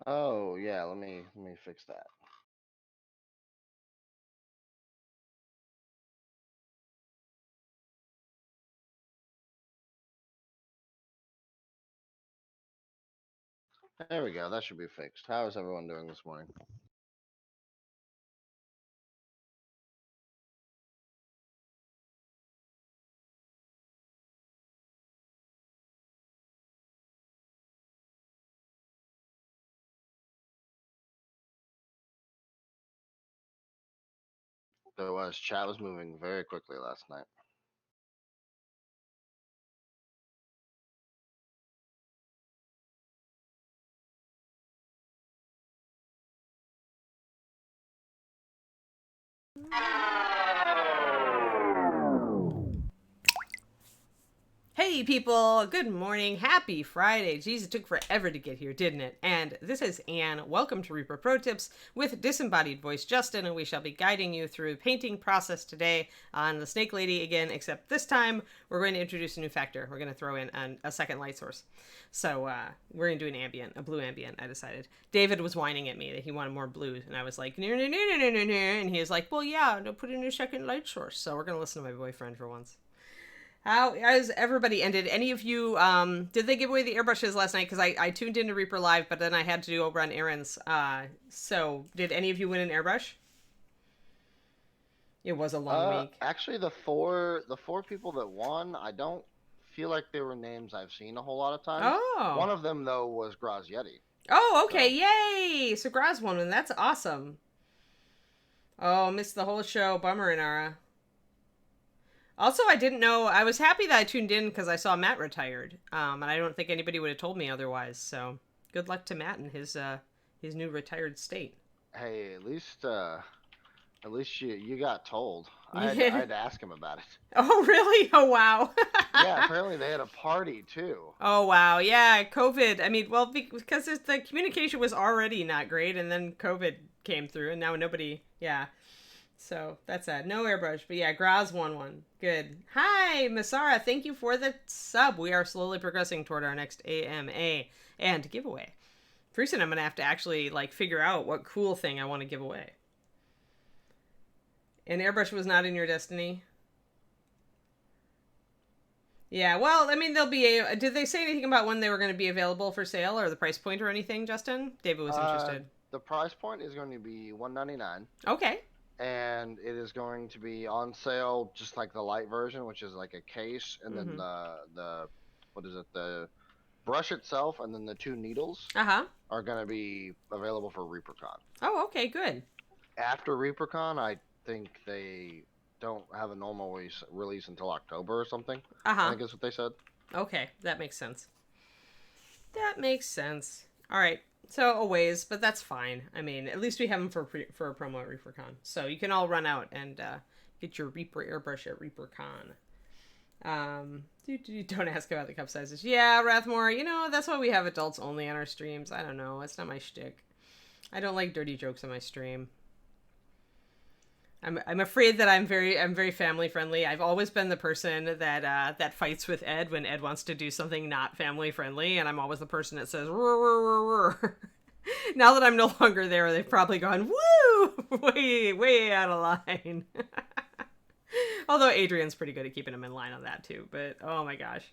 Oh yeah, let me fix that. There we go. That should be fixed. How is everyone doing this morning? There was chat was moving very quickly last night. Hey people, good morning. Happy Friday. Jeez, it took forever to get here, didn't it? And this is Anne. Welcome to Reaper Pro Tips with disembodied voice Justin, and we shall be guiding you through the painting process today on the Snake Lady again, except this time we're going to introduce a new factor. We're going to throw in a second light source. So we're going to do an ambient, a blue ambient, I decided. David was whining at me that he wanted more blues, and I was like, no, no, no, no, no, no, no. And he was like, well, yeah, no, put in a second light source. So we're going to listen to my boyfriend for once. How has everybody ended? Any of you, did they give away the airbrushes last night? Because I tuned into Reaper Live, but then I had to go run errands. So did any of you win an airbrush? It was a long week. Actually, the four people that won, I don't feel like they were names I've seen a whole lot of times. Oh. One of them though was Grazietti. Oh, okay. So Yay. So Graz won one. That's awesome. Oh, missed the whole show. Bummer, Inara. Also, I didn't know. I was happy that I tuned in because I saw Matt retired. And I don't think anybody would have told me otherwise. So good luck to Matt in his new retired state. hey, at least you got told. I Yeah. had to ask him about it. Oh, really? Oh, wow. Yeah, apparently they had a party too. Oh, wow. Yeah, COVID. I mean, well, because the communication was already not great, and then COVID came through, and now nobody. Yeah. So that's sad. No airbrush, but yeah, Graz won one. Good. Hi, Masara. Thank you for the sub. We are slowly progressing toward our next AMA and giveaway. Pretty soon I'm gonna have to actually like figure out what cool thing I want to give away. And airbrush was not in your destiny. Yeah, well, I mean, they'll be. Did they say anything about when they were going to be available for sale or the price point or anything, Justin? David was Uh, interested. the price point is going to be 199, Okay. and it is going to be on sale just like the light version, which is like a case, and then Mm-hmm. the what is it, the brush itself, and then the two needles Uh huh. are going to be available for ReaperCon. Oh, okay, good. After ReaperCon, I think they don't have a normal release until October or something. Uh I huh. think that's what they said. Okay, that makes sense. That makes sense. All right. So a ways, but that's fine. I mean, at least we have them for a promo at ReaperCon, so you can all run out and get your Reaper airbrush at ReaperCon. Don't ask about the cup sizes. Yeah, Rathmore. You know that's why we have adults only on our streams. I don't know. It's not my shtick. I don't like dirty jokes on my stream. I'm afraid that I'm very family friendly. I've always been the person that fights with Ed when Ed wants to do something not family friendly, and I'm always the person that says roar, roar, roar, roar. Now that I'm no longer there, they've probably gone woo way out of line. Although Adrian's pretty good at keeping them in line on that too. But oh my gosh.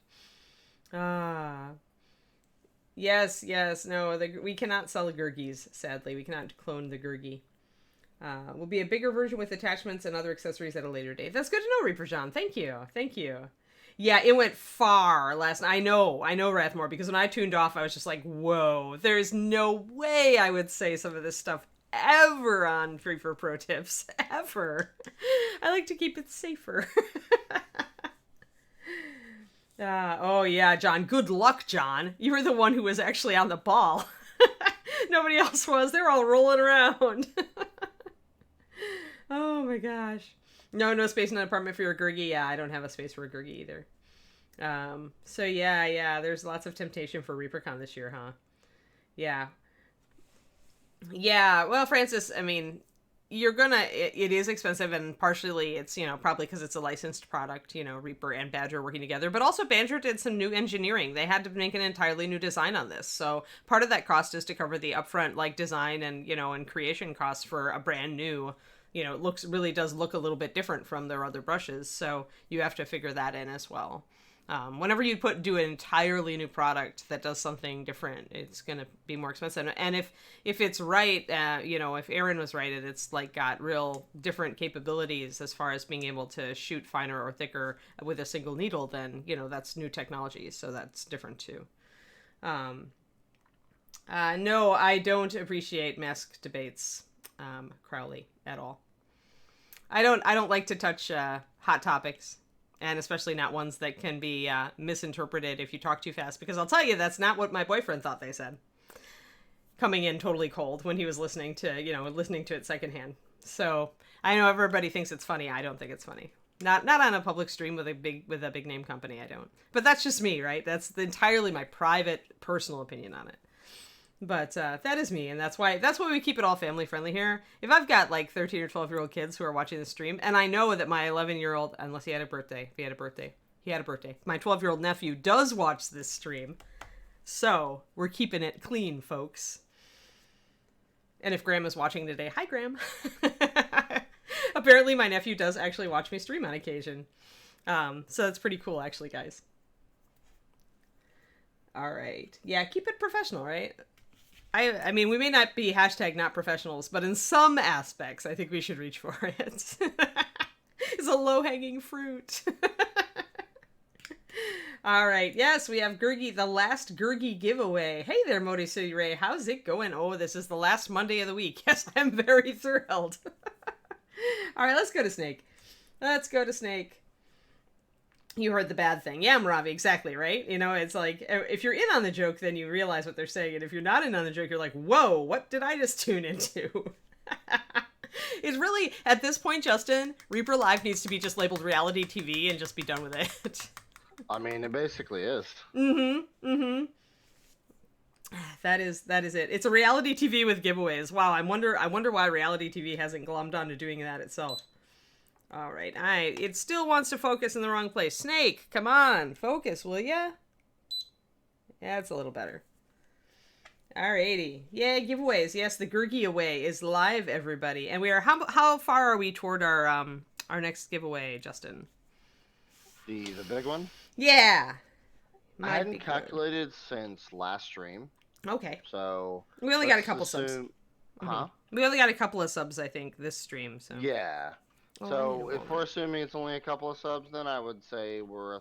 Ah. Yes, no, we cannot sell the Gurgies, sadly. We cannot clone the Gurgi. Will be a bigger version with attachments and other accessories at a later date. That's good to know, Reaper John. Thank you. Yeah, it went far last night. I know, Rathmore, because when I tuned off, I was just like, whoa, there's no way I would say some of this stuff ever on Free for Pro Tips. Ever. I like to keep it safer. Oh, yeah, John. Good luck, John. You were the one who was actually on the ball. Nobody else was. They're all rolling around. Oh my gosh. No space in an apartment for your Gurgi. Yeah, I don't have a space for a Gurgi either. So yeah, there's lots of temptation for ReaperCon this year, huh? Yeah. Yeah, well, Francis, I mean, it is expensive, and partially it's, probably because it's a licensed product, Reaper and Badger working together, but also Badger did some new engineering. They had to make an entirely new design on this. So part of that cost is to cover the upfront like design and, and creation costs for a brand new, it really does look a little bit different from their other brushes. So you have to figure that in as well. Whenever you do an entirely new product that does something different, it's going to be more expensive. And if it's right, if Aaron was right, and it's like got real different capabilities as far as being able to shoot finer or thicker with a single needle, then, that's new technology. So that's different too. No, I don't appreciate mask debates, Crowley, at all. I don't like to touch hot topics. And especially not ones that can be misinterpreted if you talk too fast. Because I'll tell you, that's not what my boyfriend thought they said. Coming in totally cold when he was listening to it secondhand. So I know everybody thinks it's funny. I don't think it's funny. Not on a public stream with a big name company. I don't. But that's just me, right? That's entirely my private, personal opinion on it. But that is me, and that's why we keep it all family friendly here. If I've got like 13 or 12-year-old kids who are watching the stream, and I know that my 11-year-old, unless he had a birthday, my 12-year-old nephew does watch this stream, so we're keeping it clean, folks. And if Graham is watching today, hi Graham. Apparently my nephew does actually watch me stream on occasion, so that's pretty cool actually, guys. All right, yeah, keep it professional, right? I mean, we may not be #not professionals, but in some aspects, I think we should reach for it. It's a low-hanging fruit. All right. Yes, we have Gurgi, the last Gurgi giveaway. Hey there, Modi City Ray. How's it going? Oh, this is the last Monday of the week. Yes, I'm very thrilled. All right, let's go to Snake. You heard the bad thing. Yeah, Maravi, exactly, right? It's like, if you're in on the joke, then you realize what they're saying. And if you're not in on the joke, you're like, whoa, what did I just tune into? It's really, at this point, Justin, Reaper Live needs to be just labeled reality TV and just be done with it. I mean, it basically is. Mm-hmm. That is it. It's a reality TV with giveaways. Wow, I wonder why reality TV hasn't glommed onto doing that itself. All right, it still wants to focus in the wrong place. Snake, come on, focus, will ya? Yeah, it's a little better. Alrighty, yeah, giveaways. Yes, the Gurgi away is live, everybody, and we are. How far are we toward our next giveaway, Justin? The big one? Yeah. I hadn't calculated since last stream. Okay. So we only got a couple subs. Huh? We only got a couple of subs, I think, this stream. So yeah. So if we're assuming it's only a couple of subs, then I would say we're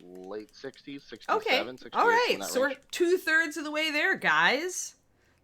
late 60s, 67, okay. 68. All right, so we're 2/3 of the way there, guys.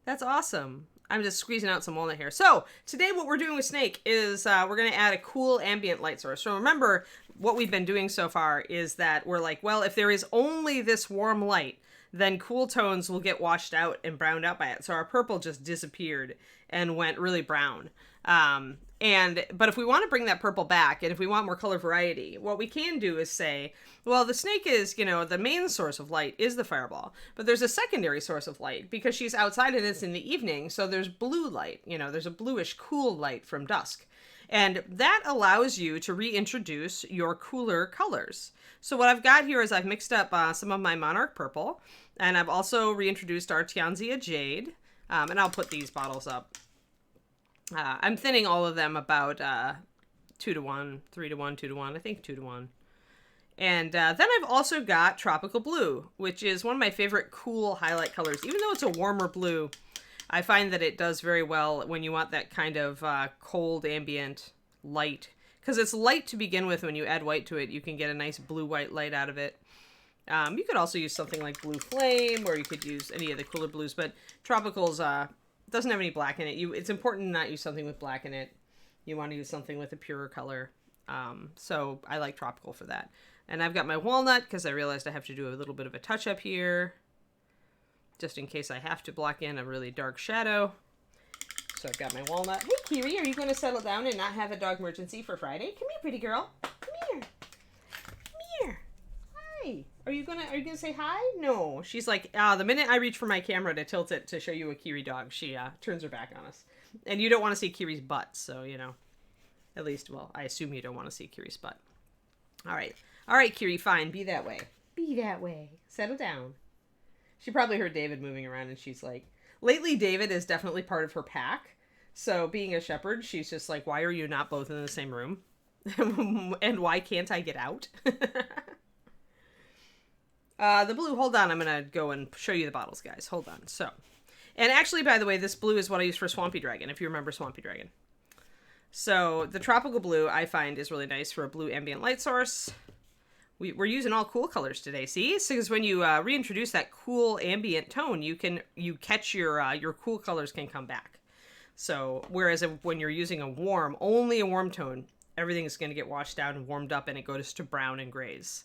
That's awesome. I'm just squeezing out some walnut here. So today what we're doing with Snake is we're going to add a cool ambient light source. So remember, what we've been doing so far is that we're like, well, if there is only this warm light, then cool tones will get washed out and browned out by it. So our purple just disappeared and went really brown. But if we want to bring that purple back, and if we want more color variety, what we can do is say, well, the Snake is, the main source of light is the fireball, but there's a secondary source of light because she's outside and it's in the evening. So there's blue light, there's a bluish cool light from dusk. And that allows you to reintroduce your cooler colors. So what I've got here is I've mixed up some of my Monarch Purple, and I've also reintroduced our Tianzia Jade, and I'll put these bottles up. I'm thinning all of them about 2-to-1, 3-to-1, 2-to-1, I think 2-to-1. And then I've also got Tropical Blue, which is one of my favorite cool highlight colors. Even though it's a warmer blue, I find that it does very well when you want that kind of cold ambient light. Because it's light to begin with. When you add white to it, you can get a nice blue-white light out of it. You could also use something like Blue Flame, or you could use any of the cooler blues. But Tropical's doesn't have any black in it. It's important to not use something with black in it. You want to use something with a purer color. So I like Tropical for that. And I've got my Walnut because I realized I have to do a little bit of a touch-up here, just in case I have to block in a really dark shadow. So I've got my Walnut. Hey, Kiri, are you going to settle down and not have a dog emergency for Friday? Come here, pretty girl. Come here. Come here. Hi. Are you gonna say hi? No. She's like, the minute I reach for my camera to tilt it to show you a Kiri dog, she turns her back on us. And you don't want to see Kiri's butt, so, you know. At least, well, I assume you don't want to see Kiri's butt. All right. All right, Kiri, fine. Be that way. Be that way. Settle down. She probably heard David moving around, and she's like... Lately, David is definitely part of her pack. So, being a shepherd, she's just like, why are you not both in the same room? And why can't I get out? The blue, hold on. I'm going to go and show you the bottles, guys. Hold on. So, and actually, by the way, this blue is what I use for Swampy Dragon, if you remember Swampy Dragon. So, the tropical blue, I find, is really nice for a blue ambient light source. We're using all cool colors today, see? Because when you reintroduce that cool ambient tone, you catch your cool colors can come back. So, whereas when you're using only a warm tone, everything is going to get washed out and warmed up, and it goes to brown and grays.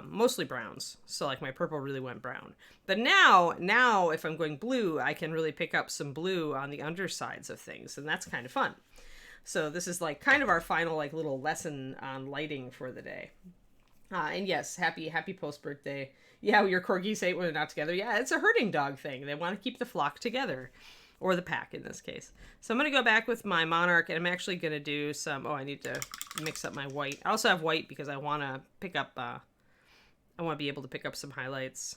Mostly browns. So, like, my purple really went brown. But now, if I'm going blue, I can really pick up some blue on the undersides of things, and that's kind of fun. So, this is, like, kind of our final, like, little lesson on lighting for the day. And yes, happy post-birthday. Yeah, your corgis hate when they're not together. Yeah, it's a herding dog thing. They want to keep the flock together. Or the pack, in this case. So I'm going to go back with my Monarch, and I'm actually going to do some... Oh, I need to mix up my white. I also have white because I want to pick up... I want to be able to pick up some highlights.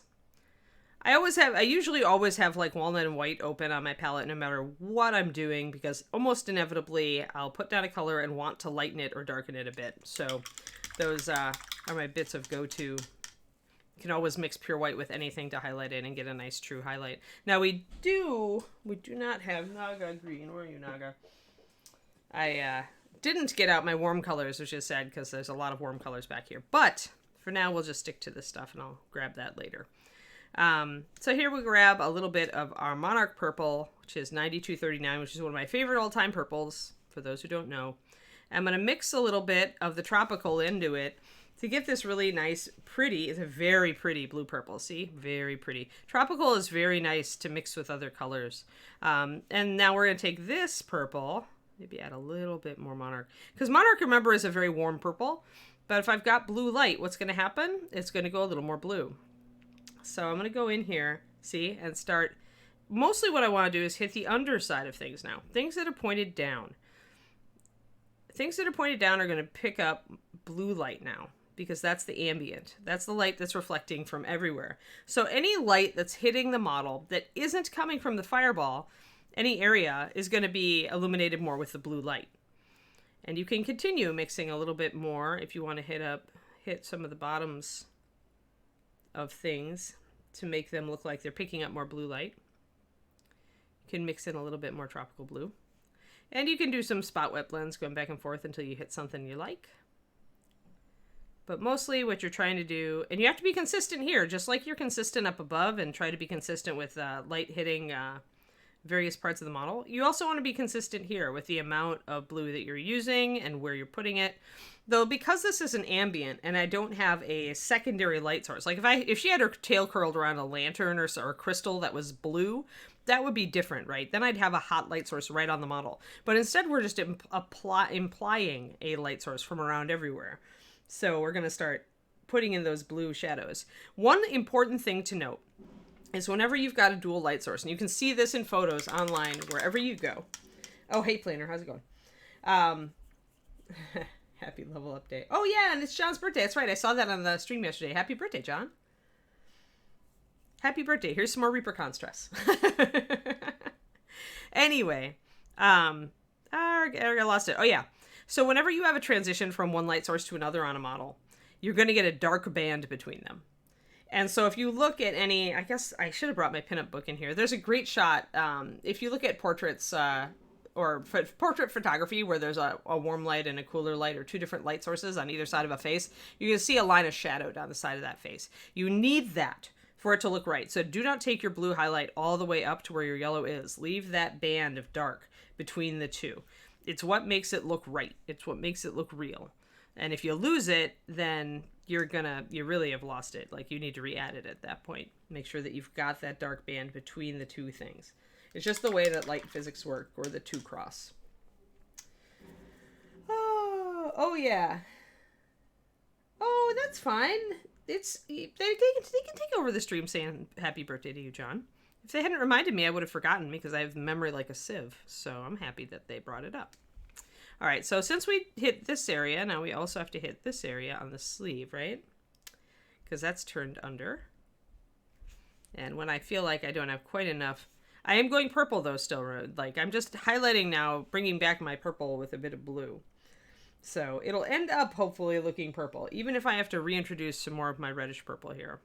I usually always have, like, walnut and white open on my palette no matter what I'm doing, because almost inevitably I'll put down a color and want to lighten it or darken it a bit. So... Those are my bits of go-to. You can always mix pure white with anything to highlight it and get a nice true highlight. Now we do not have Naga green. Where are you, Naga? I didn't get out my warm colors, which is sad because there's a lot of warm colors back here. But for now, we'll just stick to this stuff and I'll grab that later. So here we grab a little bit of our Monarch Purple, which is 9239, which is one of my favorite all-time purples, for those who don't know. I'm going to mix a little bit of the tropical into it to get this really nice, pretty, it's a very pretty blue purple. See? Very pretty. Tropical is very nice to mix with other colors. And now we're going to take this purple, maybe add a little bit more Monarch. Because Monarch, remember, is a very warm purple. But if I've got blue light, what's going to happen? It's going to go a little more blue. So I'm going to go in here, see, and start. Mostly what I want to do is hit the underside of things now. Things that are pointed down. Things that are pointed down are going to pick up blue light now, because that's the ambient. That's the light that's reflecting from everywhere. So any light that's hitting the model that isn't coming from the fireball, any area, is going to be illuminated more with the blue light. And you can continue mixing a little bit more if you want to hit some of the bottoms of things to make them look like they're picking up more blue light. You can mix in a little bit more tropical blue. And you can do some spot wet blends going back and forth until you hit something you like. But mostly what you're trying to do, and you have to be consistent here, just like you're consistent up above and try to be consistent with light hitting various parts of the model. You also want to be consistent here with the amount of blue that you're using and where you're putting it. Though because this is an ambient and I don't have a secondary light source, like if she had her tail curled around a lantern or a crystal that was blue, that would be different, right? Then I'd have a hot light source right on the model. But instead we're just implying a light source from around everywhere. So we're going to start putting in those blue shadows. One important thing to note is whenever you've got a dual light source, and you can see this in photos online wherever you go. Oh, hey Planner, how's it going? Happy level update. Oh yeah, and it's John's birthday. That's right, I saw that on the stream yesterday. Happy birthday, John. Happy birthday. Here's some more ReaperCon stress. Anyway, I lost it. Oh yeah. So whenever you have a transition from one light source to another on a model, you're going to get a dark band between them. And so if you look at any, I guess I should have brought my pinup book in here. There's a great shot. If you look at portraits or portrait photography where there's a warm light and a cooler light or two different light sources on either side of a face, you can see a line of shadow down the side of that face. You need that for it to look right. So do not take your blue highlight all the way up to where your yellow is. Leave that band of dark between the two. It's what makes it look right. It's what makes it look real. And if you lose it, then you really have lost it. Like, you need to re-add it at that point. Make sure that you've got that dark band between the two things. It's just the way that light physics work, or the two cross. Oh yeah. Oh, that's fine. They can take over the stream saying happy birthday to you, John. If they hadn't reminded me, I would have forgotten because I have memory like a sieve. So I'm happy that they brought it up. All right, so since we hit this area, now we also have to hit this area on the sleeve, right? Because that's turned under. And when I feel like I don't have quite enough, I am going purple though still. Like I'm just highlighting now, bringing back my purple with a bit of blue. So it'll end up hopefully looking purple, even if I have to reintroduce some more of my reddish purple here.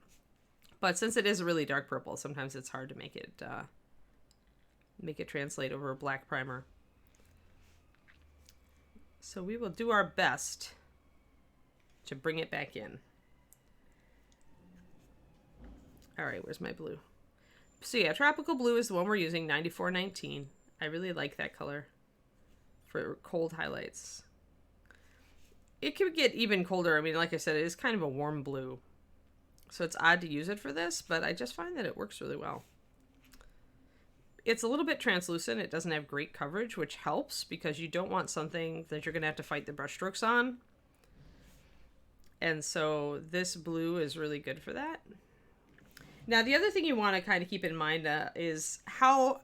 But since it is a really dark purple, sometimes it's hard to make it translate over a black primer. So we will do our best to bring it back in. All right, where's my blue? So yeah, tropical blue is the one we're using, 9419. I really like that color for cold highlights. It could get even colder. I mean, like I said, it is kind of a warm blue. So it's odd to use it for this, but I just find that it works really well. It's a little bit translucent. It doesn't have great coverage, which helps because you don't want something that you're going to have to fight the brush strokes on. And so this blue is really good for that. Now, the other thing you want to kind of keep in mind is how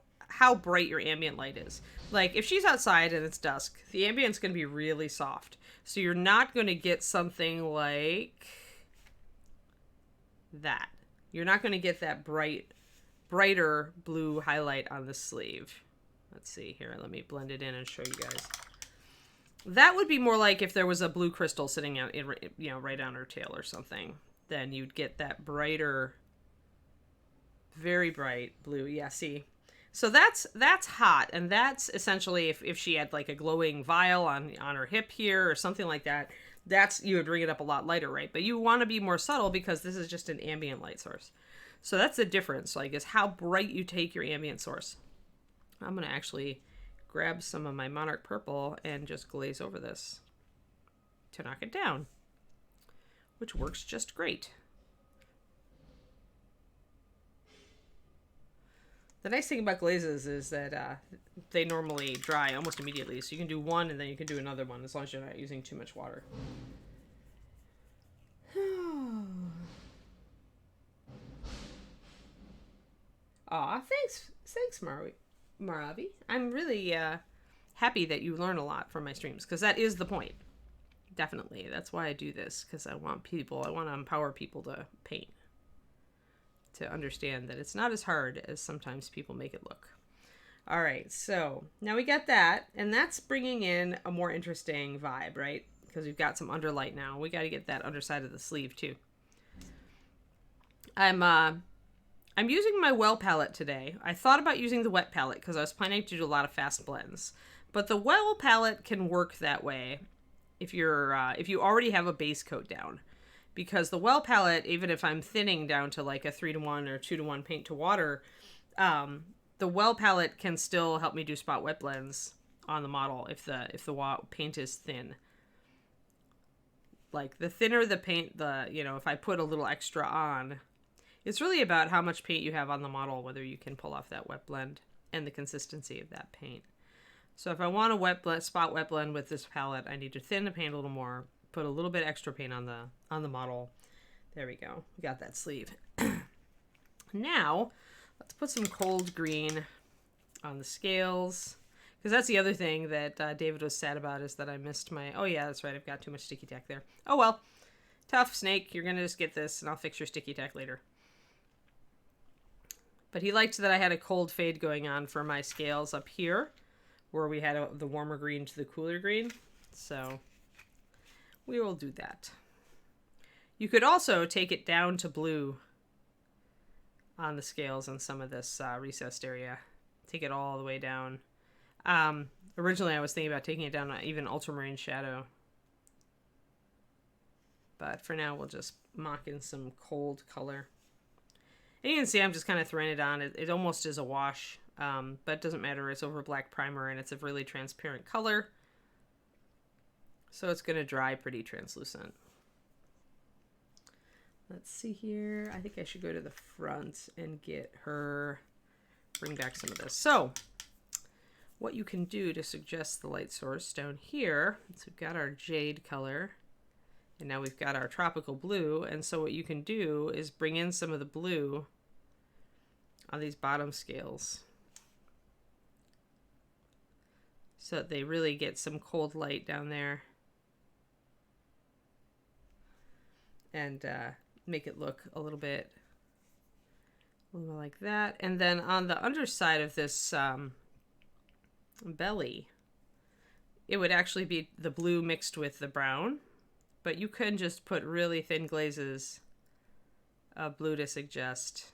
bright your ambient light is. Like, if she's outside and it's dusk, the ambient's going to be really soft. So you're not going to get something like that. You're not going to get that brighter blue highlight on the sleeve. Let's see here. Let me blend it in and show you guys. That would be more like if there was a blue crystal sitting out, right on her tail or something. Then you'd get that brighter, very bright blue. Yeah, see? So that's hot, and that's essentially if she had like a glowing vial on her hip here or something like that, you would bring it up a lot lighter, right? But you want to be more subtle because this is just an ambient light source. So that's the difference, like, is how bright you take your ambient source. I'm going to actually grab some of my Monarch Purple and just glaze over this to knock it down, which works just great. The nice thing about glazes is that they normally dry almost immediately. So you can do one and then you can do another one as long as you're not using too much water. Aw, thanks, Maravi. I'm really happy that you learn a lot from my streams because that is the point. Definitely. That's why I do this, because I want to empower people to paint. To understand that it's not as hard as sometimes people make it look. All right, so now we got that, and that's bringing in a more interesting vibe, right? Because we've got some underlight now. We got to get that underside of the sleeve too. I'm using my well palette today. I thought about using the wet palette because I was planning to do a lot of fast blends, but the well palette can work that way if you already have a base coat down. Because the well palette, even if I'm thinning down to like a 3-to-1 or 2-to-1 paint to water, the well palette can still help me do spot wet blends on the model if the paint is thin. Like the thinner the paint, if I put a little extra on, it's really about how much paint you have on the model, whether you can pull off that wet blend and the consistency of that paint. So if I want a spot wet blend with this palette, I need to thin the paint a little more. Put a little bit extra paint on the model. There we go. We got that sleeve. Now, let's put some cold green on the scales. Because that's the other thing that David was sad about, is that I missed my... Oh yeah, that's right. I've got too much sticky tack there. Oh well. Tough, Snake. You're going to just get this, and I'll fix your sticky tack later. But he liked that I had a cold fade going on for my scales up here, where we had the warmer green to the cooler green. So... we will do that. You could also take it down to blue on the scales on some of this recessed area. Take it all the way down. Originally, I was thinking about taking it down to even ultramarine shadow. But for now, we'll just mock in some cold color. And you can see I'm just kind of throwing it on. It almost is a wash, but it doesn't matter. It's over black primer, and it's a really transparent color. So it's going to dry pretty translucent. Let's see here. I think I should go to the front and bring back some of this. So what you can do to suggest the light source down here, so we've got our jade color, and now we've got our tropical blue. And so what you can do is bring in some of the blue on these bottom scales so that they really get some cold light down there and make it look a little more like that. And then on the underside of this belly, it would actually be the blue mixed with the brown, but you can just put really thin glazes of blue to suggest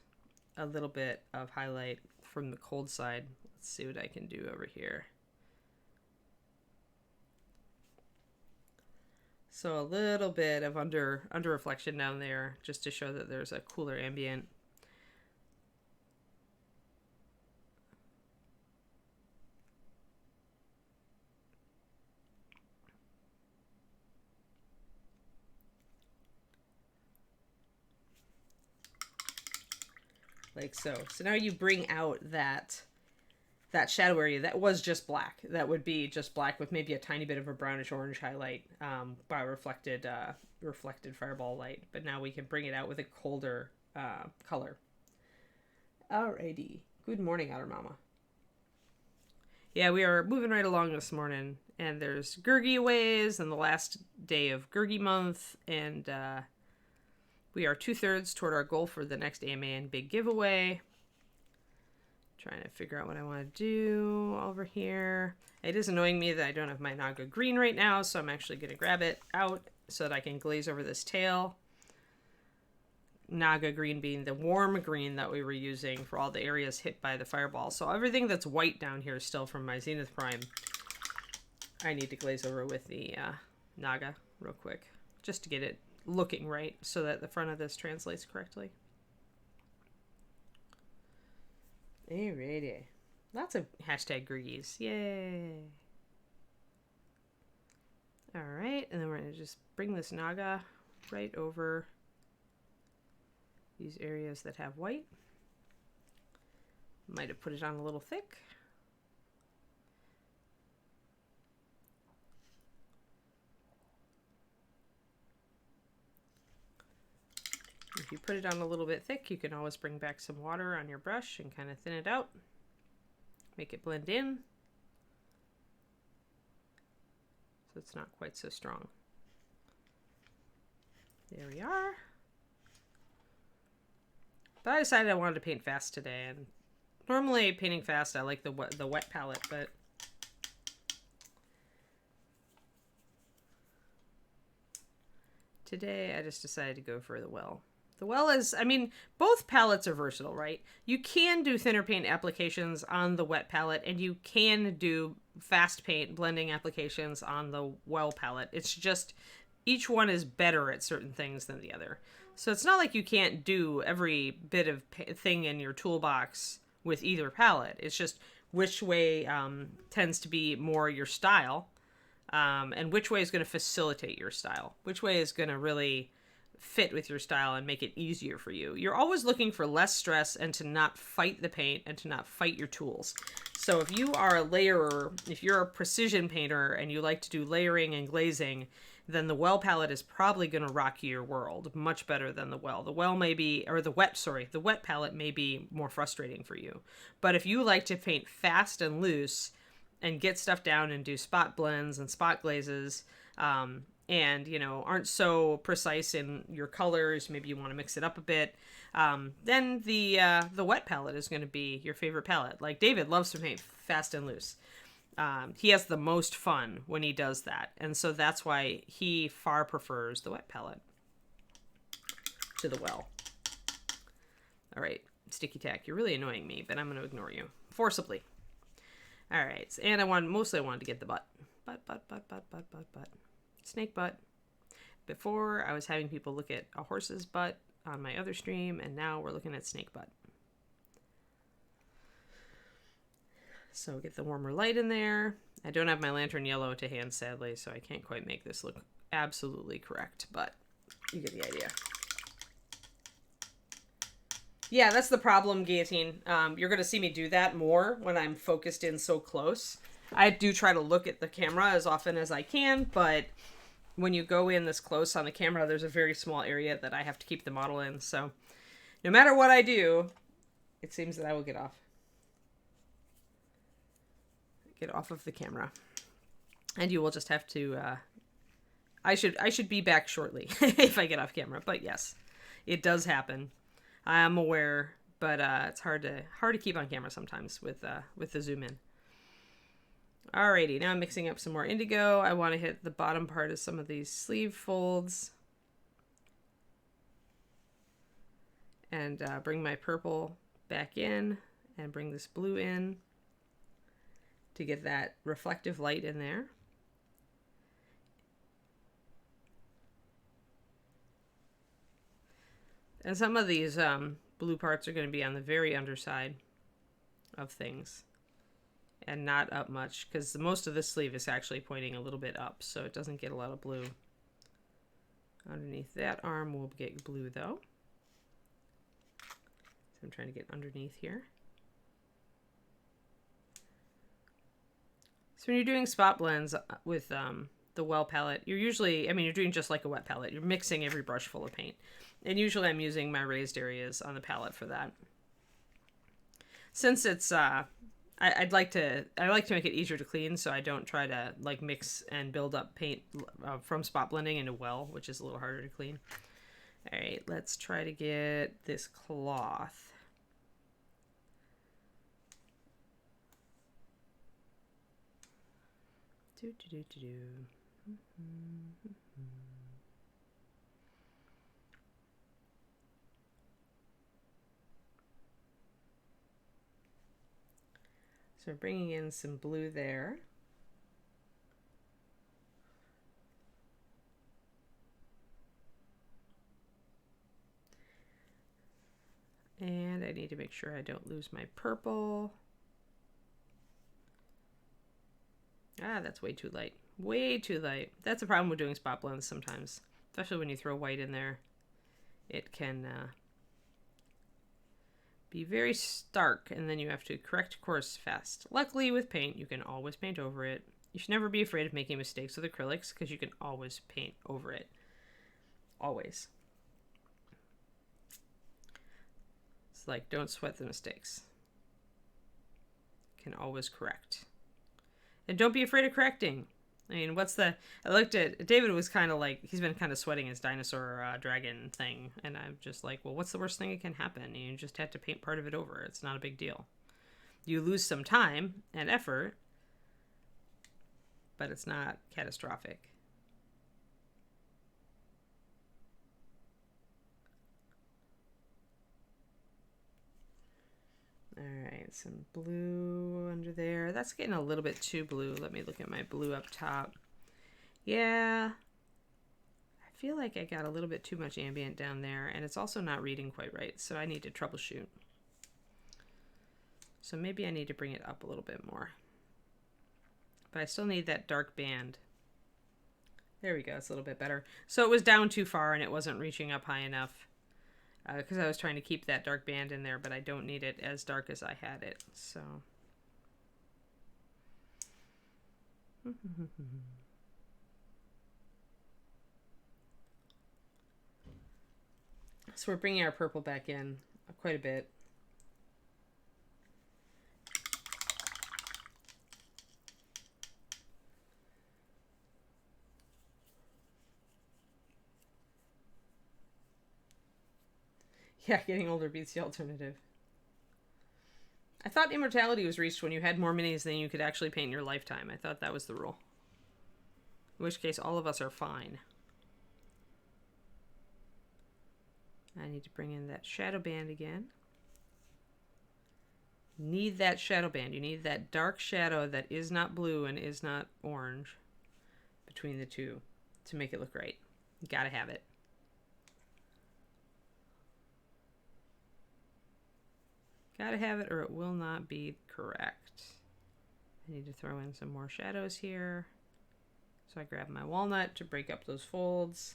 a little bit of highlight from the cold side. Let's see what I can do over here. So a little bit of under reflection down there just to show that there's a cooler ambient. Like so. So now you bring out that shadow area that was just black. That would be just black with maybe a tiny bit of a brownish orange highlight by reflected fireball light. But now we can bring it out with a colder color. Alrighty. Good morning, Outer Mama. Yeah, we are moving right along this morning. And there's Gurgi Ways and the last day of Gurgi month. And we are 2/3 toward our goal for the next AMA and big giveaway. Trying to figure out what I want to do over here. It is annoying me that I don't have my Naga green right now, so I'm actually going to grab it out so that I can glaze over this tail. Naga green being the warm green that we were using for all the areas hit by the fireball. So everything that's white down here is still from my Zenith Prime. I need to glaze over with the Naga real quick, just to get it looking right so that the front of this translates correctly. Alrighty. Lots of hashtag Gurgis. Yay. Alright, and then we're going to just bring this Naga right over these areas that have white. Might have put it on a little thick. If you put it on a little bit thick, you can always bring back some water on your brush and kind of thin it out. Make it blend in so it's not quite so strong. There we are. But I decided I wanted to paint fast today, and normally painting fast I like the wet palette, but today I just decided to go for the well. The well is, I mean, both palettes are versatile, right? You can do thinner paint applications on the wet palette, and you can do fast paint blending applications on the well palette. It's just each one is better at certain things than the other. So it's not like you can't do every bit of thing in your toolbox with either palette. It's just which way tends to be more your style, and which way is going to facilitate your style. Which way is going to really fit with your style and make it easier for you. You're always looking for less stress and to not fight the paint and to not fight your tools. So if you are a layerer, if you're a precision painter and you like to do layering and glazing, then the well palette is probably going to rock your world much better than the well. The well may be, or the wet palette may be more frustrating for you. But if you like to paint fast and loose and get stuff down and do spot blends and spot glazes, and, you know, aren't so precise in your colors, maybe you want to mix it up a bit, then the wet palette is going to be your favorite palette. Like, David loves to paint fast and loose. He has the most fun when he does that, and so that's why he far prefers the wet palette to the well. All right, Sticky Tack, you're really annoying me, but I'm going to ignore you forcibly. All right, and mostly I wanted to get the butt. Butt. Snake butt. Before, I was having people look at a horse's butt on my other stream, and now we're looking at snake butt. So get the warmer light in there. I don't have my lantern yellow to hand, sadly, so I can't quite make this look absolutely correct, but you get the idea. Yeah, that's the problem, Guillotine. You're going to see me do that more when I'm focused in so close. I do try to look at the camera as often as I can, but when you go in this close on the camera, there's a very small area that I have to keep the model in. So no matter what I do, it seems that I will get off of the camera, and you will just have to. I should be back shortly if I get off camera. But yes, it does happen. I am aware, but it's hard to keep on camera sometimes with the zoom in. Alrighty, now I'm mixing up some more indigo. I want to hit the bottom part of some of these sleeve folds. And bring my purple back in and bring this blue in to get that reflective light in there. And some of these blue parts are going to be on the very underside of things and not up much, because most of this sleeve is actually pointing a little bit up, so it doesn't get a lot of blue. Underneath that arm will get blue though. So I'm trying to get underneath here. So when you're doing spot blends with the well palette, you're usually, you're doing just like a wet palette. You're mixing every brush full of paint. And usually I'm using my raised areas on the palette for that. Since it's, I like to make it easier to clean, so I don't try to like mix and build up paint from spot blending into well, which is a little harder to clean. All right, let's try to get this cloth. So bringing in some blue there. And I need to make sure I don't lose my purple. Ah, that's way too light. Way too light. That's a problem with doing spot blends sometimes. Especially when you throw white in there. It can be very stark, and then you have to correct course fast. Luckily, with paint, you can always paint over it. You should never be afraid of making mistakes with acrylics, because you can always paint over it. Always. It's like, don't sweat the mistakes. Can always correct. And don't be afraid of correcting. I mean, I looked at, David was kind of like, he's been kind of sweating his dinosaur dragon thing. And I'm just like, well, what's the worst thing that can happen? You just have to paint part of it over. It's not a big deal. You lose some time and effort, but it's not catastrophic. Alright, some blue under there. That's getting a little bit too blue. Let me look at my blue up top. Yeah. I feel like I got a little bit too much ambient down there, and it's also not reading quite right, so I need to troubleshoot. So maybe I need to bring it up a little bit more. But I still need that dark band. There we go, it's a little bit better. So it was down too far and it wasn't reaching up high enough. Because I was trying to keep that dark band in there, but I don't need it as dark as I had it, so. So we're bringing our purple back in quite a bit. Yeah, getting older beats the alternative. I thought immortality was reached when you had more minis than you could actually paint in your lifetime. I thought that was the rule. In which case, all of us are fine. I need to bring in that shadow band again. Need that shadow band. You need that dark shadow that is not blue and is not orange between the two to make it look right. You gotta have it. Gotta have it or it will not be correct. I need to throw in some more shadows here. So I grab my walnut to break up those folds.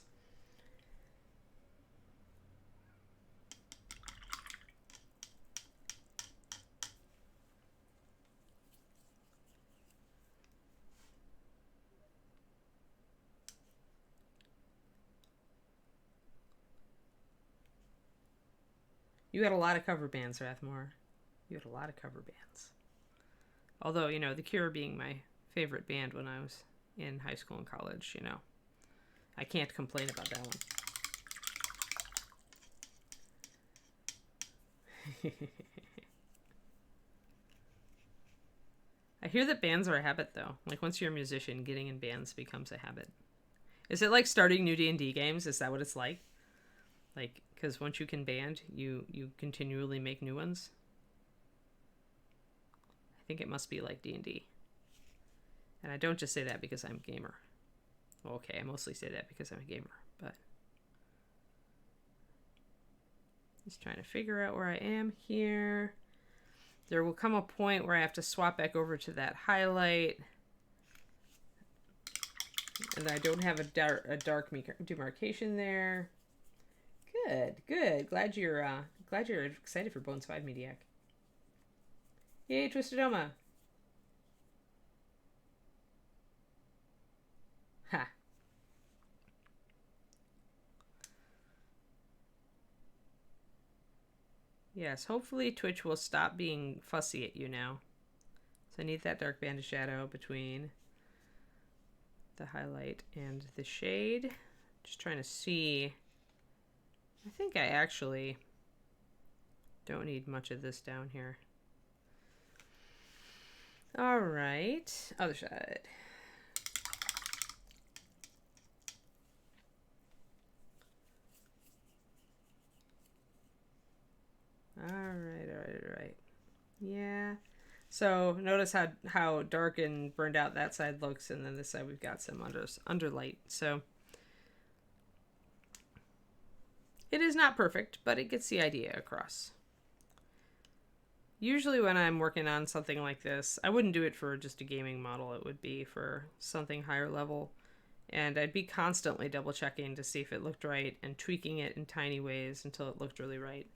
You had a lot of cover bands, Rathmore. You had a lot of cover bands. Although, you know, The Cure being my favorite band when I was in high school and college, you know, I can't complain about that one. I hear that bands are a habit, though. Like, once you're a musician, getting in bands becomes a habit. Is it like starting new D&D games? Is that what it's like? Like, because once you can band, you continually make new ones? I think it must be like D&D. And I don't just say that because I'm a gamer. Well, okay, I mostly say that because I'm a gamer, but... Just trying to figure out where I am here. There will come a point where I have to swap back over to that highlight. And I don't have a dark demarcation there. Good, good. Glad you're excited for Bones 5 Mediac. Yay, Twisted Oma. Ha. Yes, hopefully Twitch will stop being fussy at you now. So I need that dark band of shadow between the highlight and the shade. Just trying to see. I think I actually don't need much of this down here. All right, other side. All right. Yeah. So notice how dark and burned out that side looks, and then this side we've got some underlight. So it is not perfect, but it gets the idea across. Usually when I'm working on something like this, I wouldn't do it for just a gaming model. It would be for something higher level. And I'd be constantly double checking to see if it looked right and tweaking it in tiny ways until it looked really right.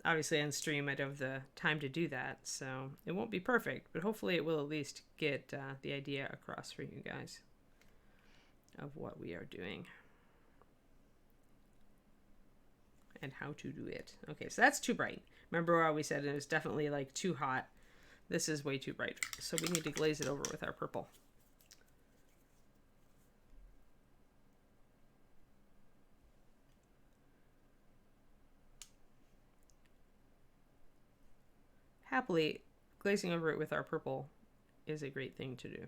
Obviously on stream I don't have the time to do that, so it won't be perfect, but hopefully it will at least get the idea across for you guys of what we are doing and how to do it. Okay, so that's too bright. Remember how we said it was definitely like too hot. This is way too bright, so we need to glaze it over with our purple. Happily, glazing over it with our purple is a great thing to do.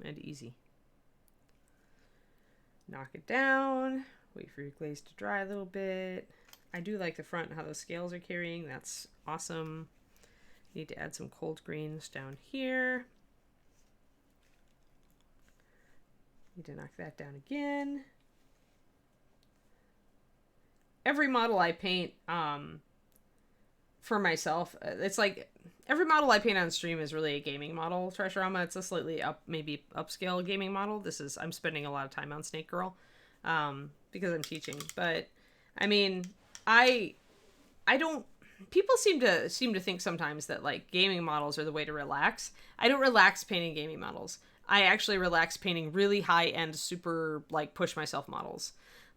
And easy. Knock it down. Wait for your glaze to dry a little bit. I do like the front and how those scales are carrying. That's awesome. Need to add some cold greens down here. Need to knock that down again. Every model I paint, for myself, it's like every model I paint on stream is really a gaming model. Treasurama, it's a slightly maybe upscale gaming model. I'm spending a lot of time on Snake Girl because I'm teaching. But I mean, I don't. People seem to think sometimes that like gaming models are the way to relax. I don't relax painting gaming models. I actually relax painting really high end, super like push myself models.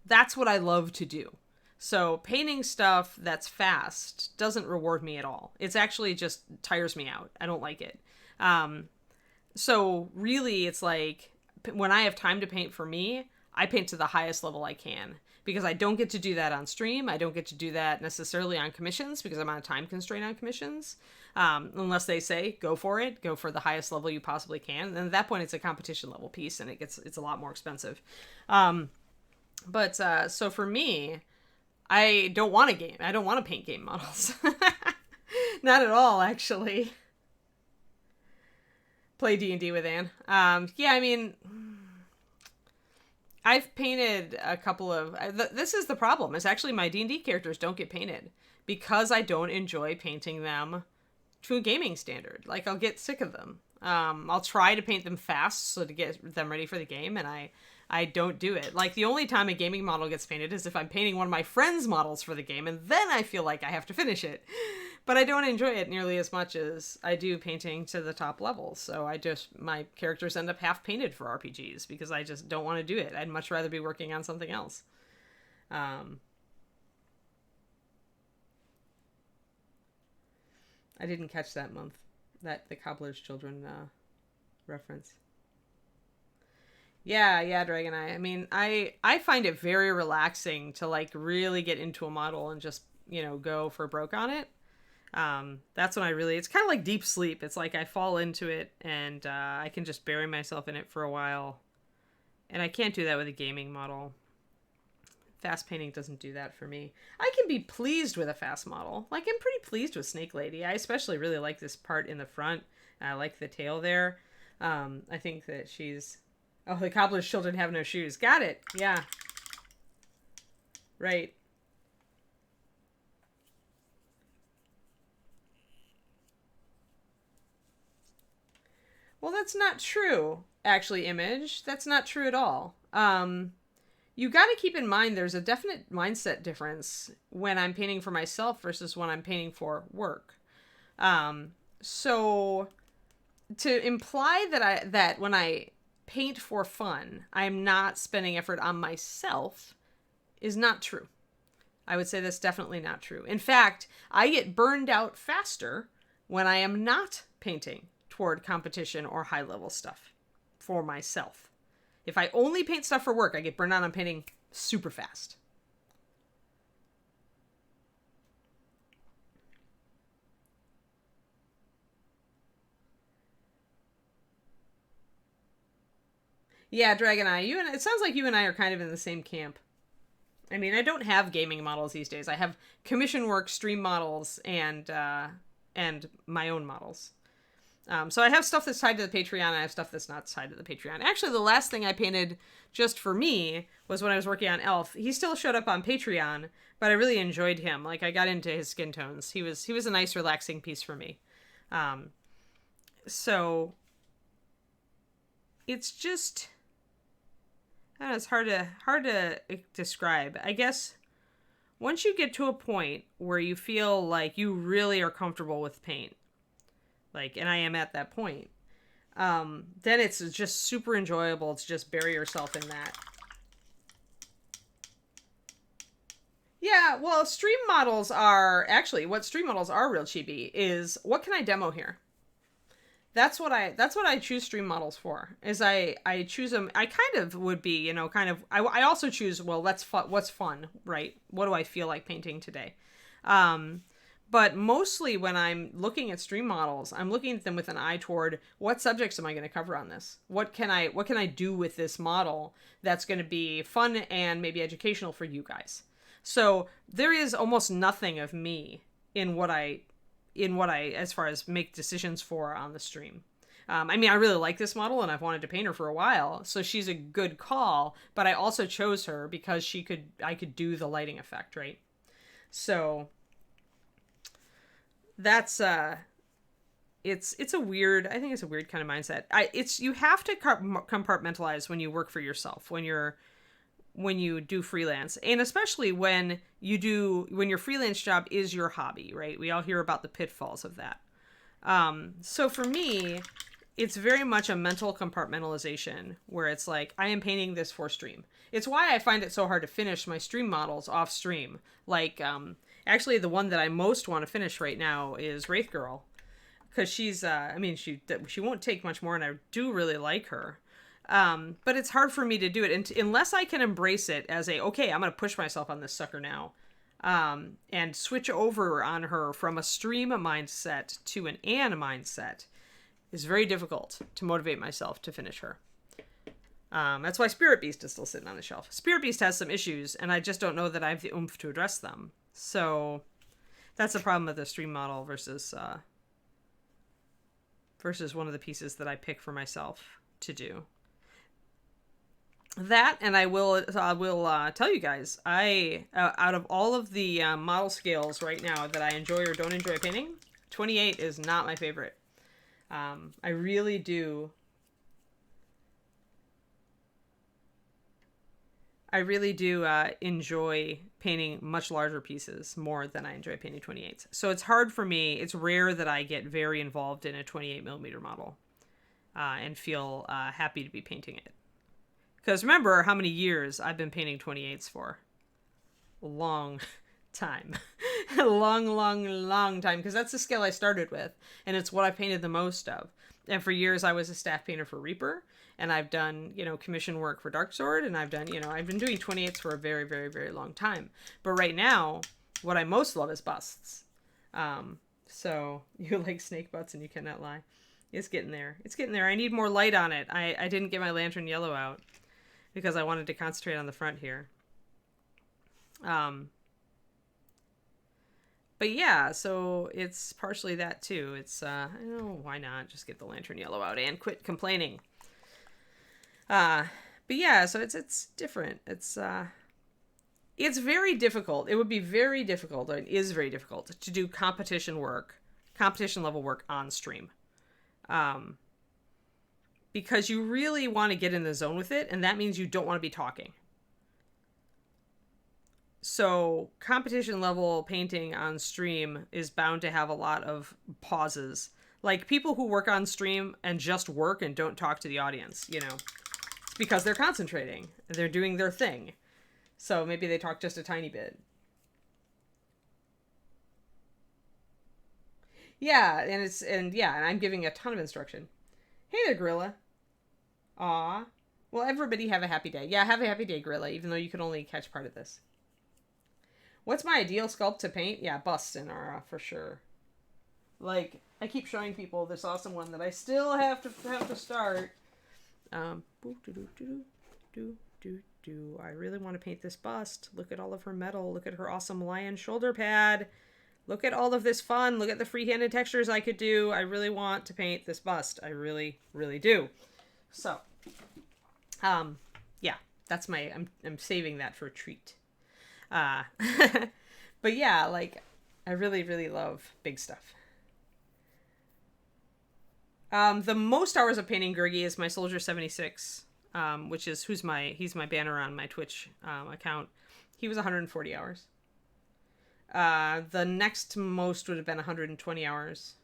That's what I love to do. So painting stuff that's fast doesn't reward me at all. It's actually just tires me out. I don't like it. So really it's like when I have time to paint for me, I paint to the highest level I can because I don't get to do that on stream. I don't get to do that necessarily on commissions because I'm on a time constraint on commissions. Unless they say, go for it, go for the highest level you possibly can. And at that point it's a competition level piece and it's a lot more expensive. So for me, I don't want to game. I don't want to paint game models. Not at all, actually. Play D&D with Anne. Yeah, I mean, I've painted a couple of... this is the problem. Is actually my D&D characters don't get painted because I don't enjoy painting them to a gaming standard. Like, I'll get sick of them. I'll try to paint them fast so to get them ready for the game, and I don't do it. Like, the only time a gaming model gets painted is if I'm painting one of my friends' models for the game, and then I feel like I have to finish it. But I don't enjoy it nearly as much as I do painting to the top level. So my characters end up half painted for RPGs because I just don't want to do it. I'd much rather be working on something else. I didn't catch that month. That the Cobbler's Children reference. Yeah, Dragon Eye. I mean, I find it very relaxing to like really get into a model and just, go for broke on it. That's when it's kind of like deep sleep. It's like I fall into it and I can just bury myself in it for a while. And I can't do that with a gaming model. Fast painting doesn't do that for me. I can be pleased with a fast model. Like, I'm pretty pleased with Snake Lady. I especially really like this part in the front. I like the tail there. I think that she's... Oh, the Cobbler's Children have no shoes. Got it. Yeah. Right. Well, that's not true, actually, Image. That's not true at all. You got to keep in mind there's a definite mindset difference when I'm painting for myself versus when I'm painting for work. So to imply that when I paint for fun, I'm not spending effort on myself is not true. I would say that's definitely not true. In fact, I get burned out faster when I am not painting toward competition or high level stuff for myself. If I only paint stuff for work, I get burned out on painting super fast. Yeah, Dragon Eye, it sounds like you and I are kind of in the same camp. I mean, I don't have gaming models these days. I have commission work, stream models, and my own models. So I have stuff that's tied to the Patreon, and I have stuff that's not tied to the Patreon. Actually, the last thing I painted just for me was when I was working on Elf. He still showed up on Patreon, but I really enjoyed him. Like, I got into his skin tones. He was a nice, relaxing piece for me. So it's just, I don't know, it's hard to describe. I guess once you get to a point where you feel like you really are comfortable with paint, and I am at that point, then it's just super enjoyable to just bury yourself in that. Yeah, well, stream models are what stream models are real chibi is what can I demo here? That's what I choose stream models for. Is I choose them. I kind of would be, I also choose, well, what's fun, right? What do I feel like painting today? But mostly when I'm looking at stream models, I'm looking at them with an eye toward what subjects am I going to cover on this? What can I do with this model that's going to be fun and maybe educational for you guys? So there is almost nothing of me in what I as far as make decisions for on the stream. I mean, I really like this model and I've wanted to paint her for a while, so she's a good call, but I also chose her because I could do the lighting effect, right? So that's it's a weird, I think it's a weird kind of mindset. You have to compartmentalize when you work for yourself, when you do freelance, and especially when your freelance job is your hobby, right? We all hear about the pitfalls of that. So for me, it's very much a mental compartmentalization where it's like, I am painting this for stream. It's why I find it so hard to finish my stream models off stream. Actually, the one that I most want to finish right now is Wraith Girl, because she's, she won't take much more, and I do really like her. But it's hard for me to do it unless I can embrace it as okay, I'm going to push myself on this sucker now, and switch over on her from a stream mindset to an mindset is very difficult to motivate myself to finish her. That's why Spirit Beast is still sitting on the shelf. Spirit Beast has some issues, and I just don't know that I have the oomph to address them. So that's the problem with the stream model versus one of the pieces that I pick for myself to do. That, and I will tell you guys, out of all of the model scales right now that I enjoy or don't enjoy painting, 28 is not my favorite. I really do enjoy painting much larger pieces more than I enjoy painting 28s. So it's hard for me. It's rare that I get very involved in a 28mm model and feel happy to be painting it. Because remember how many years I've been painting 28s for. Long time. A long time, because that's the skill I started with, and it's what I painted the most of. And for years I was a staff painter for Reaper, and I've done, commission work for Dark Sword, and I've done, I've been doing 28s for a very, very, very long time. But right now, what I most love is busts. So you like snake butts and you cannot lie. It's getting there. It's getting there. I need more light on it. I didn't get my lantern yellow out because I wanted to concentrate on the front here. But yeah, so it's partially that too. It's, I don't know, why not just get the lantern yellow out and quit complaining. But yeah, so it's different. It's very difficult. It would be very difficult, or it is very difficult to do competition level work on stream. Because you really want to get in the zone with it, and that means you don't want to be talking. So competition level painting on stream is bound to have a lot of pauses. Like people who work on stream and just work and don't talk to the audience, it's because they're concentrating. They're doing their thing. So maybe they talk just a tiny bit. Yeah, and I'm giving a ton of instruction. Hey there, Gorilla. Aw. Well, everybody have a happy day. Yeah, have a happy day, Gorilla, even though you could only catch part of this. What's my ideal sculpt to paint? Yeah, busts in Aura, for sure. Like, I keep showing people this awesome one that I still have to start. I really want to paint this bust. Look at all of her metal. Look at her awesome lion shoulder pad. Look at all of this fun. Look at the free-handed textures I could do. I really want to paint this bust. I really, really do. So, yeah, that's I'm saving that for a treat. But yeah, like, I really, really love big stuff. The most hours of painting Gurgi is my Soldier 76, which is he's my banner on my Twitch account. He was 140 hours. The next most would have been 120 hours.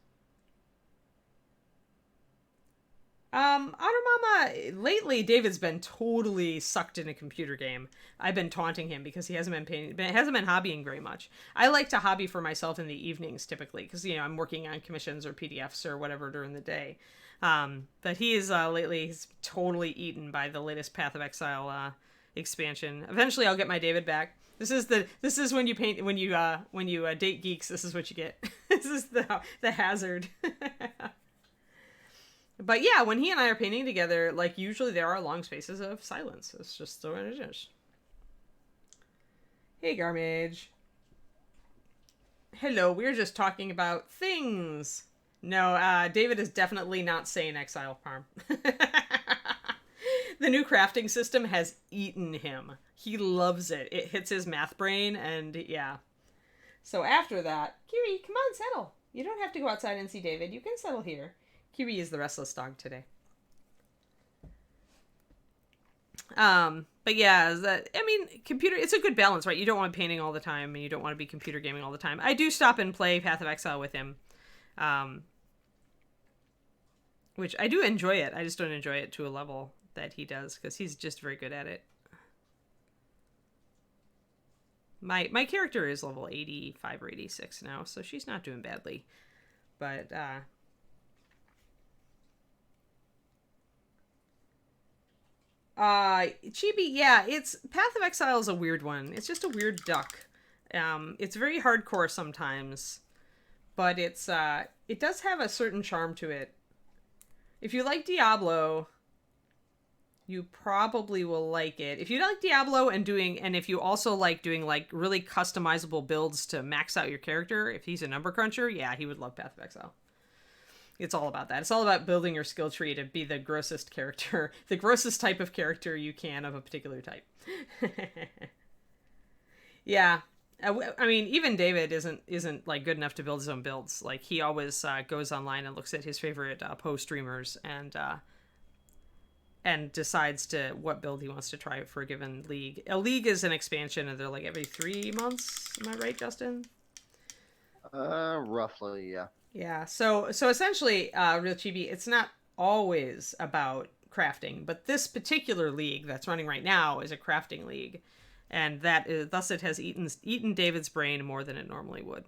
Otter Mama, lately David's been totally sucked in a computer game. I've been taunting him because he hasn't been hobbying very much. I like to hobby for myself in the evenings typically because, I'm working on commissions or PDFs or whatever during the day. But he is, lately, he's totally eaten by the latest Path of Exile, expansion. Eventually I'll get my David back. This is when you paint, when you date geeks, this is what you get. This is the hazard. But yeah, when he and I are painting together, like, usually there are long spaces of silence. It's just the way it is. Hey, Garmage. Hello, we're just talking about things. No, David is definitely not saying Exile Parm. The new crafting system has eaten him. He loves it. It hits his math brain, and yeah. So after that, Kiri, come on, settle. You don't have to go outside and see David. You can settle here. Kiri is the restless dog today. But yeah, computer, it's a good balance, right? You don't want painting all the time, and you don't want to be computer gaming all the time. I do stop and play Path of Exile with him. Which I do enjoy it. I just don't enjoy it to a level that he does, because he's just very good at it. My character is level 85 or 86 now, so she's not doing badly. But, Chibi, yeah, it's Path of Exile is a weird one. It's just a weird duck. It's very hardcore sometimes, but it does have a certain charm to it. If you like Diablo, you probably will like it. If you like Diablo and if you also like doing like really customizable builds to max out your character, if he's a number cruncher, yeah, he would love Path of Exile. It's all about that. It's all about building your skill tree to be the grossest character, the grossest type of character you can of a particular type. Yeah. I mean, even David isn't like good enough to build his own builds. Like, he always goes online and looks at his favorite Poe streamers and decides what build he wants to try for a given league. A league is an expansion, and they're like every 3 months. Am I right, Justin? Roughly, yeah. Yeah. So essentially, Real Chibi, it's not always about crafting, but this particular league that's running right now is a crafting league. And thus it has eaten David's brain more than it normally would.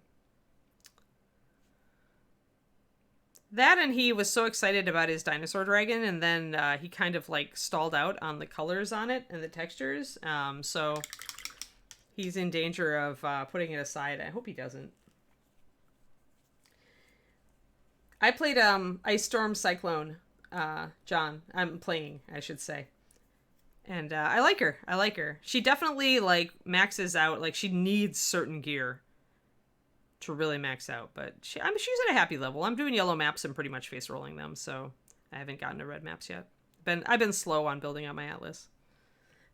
That, and he was so excited about his dinosaur dragon, and then he kind of like stalled out on the colors on it and the textures. So he's in danger of putting it aside. I hope he doesn't. I played Ice Storm Cyclone, John. I'm playing, I should say. And I like her. I like her. She definitely like maxes out. Like she needs certain gear to really max out, but she's at a happy level. I'm doing yellow maps and pretty much face rolling them, so I haven't gotten to red maps yet. I've been slow on building out my atlas,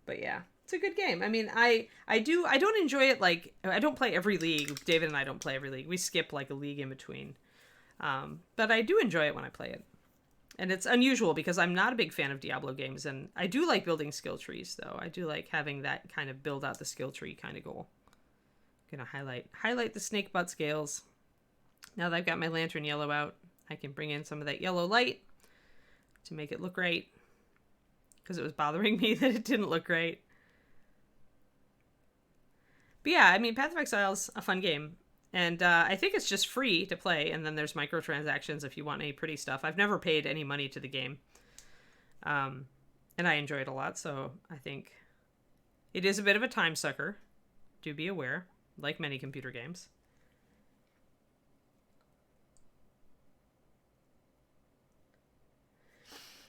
but yeah, it's a good game. I mean, I don't enjoy it. Like I don't play every league. David and I don't play every league. We skip like a league in between, but I do enjoy it when I play it. And it's unusual because I'm not a big fan of Diablo games, and I do like building skill trees though. I do like having that kind of build out the skill tree kind of goal. Gonna highlight the snake butt scales. Now that I've got my lantern yellow out, I can bring in some of that yellow light to make it look right, because it was bothering me that it didn't look right. But yeah, I mean, Path of Exile's a fun game, and I think it's just free to play, and then there's microtransactions if you want any pretty stuff. I've never paid any money to the game, and I enjoy it a lot, so I think it is a bit of a time sucker. Do be aware. Like many computer games.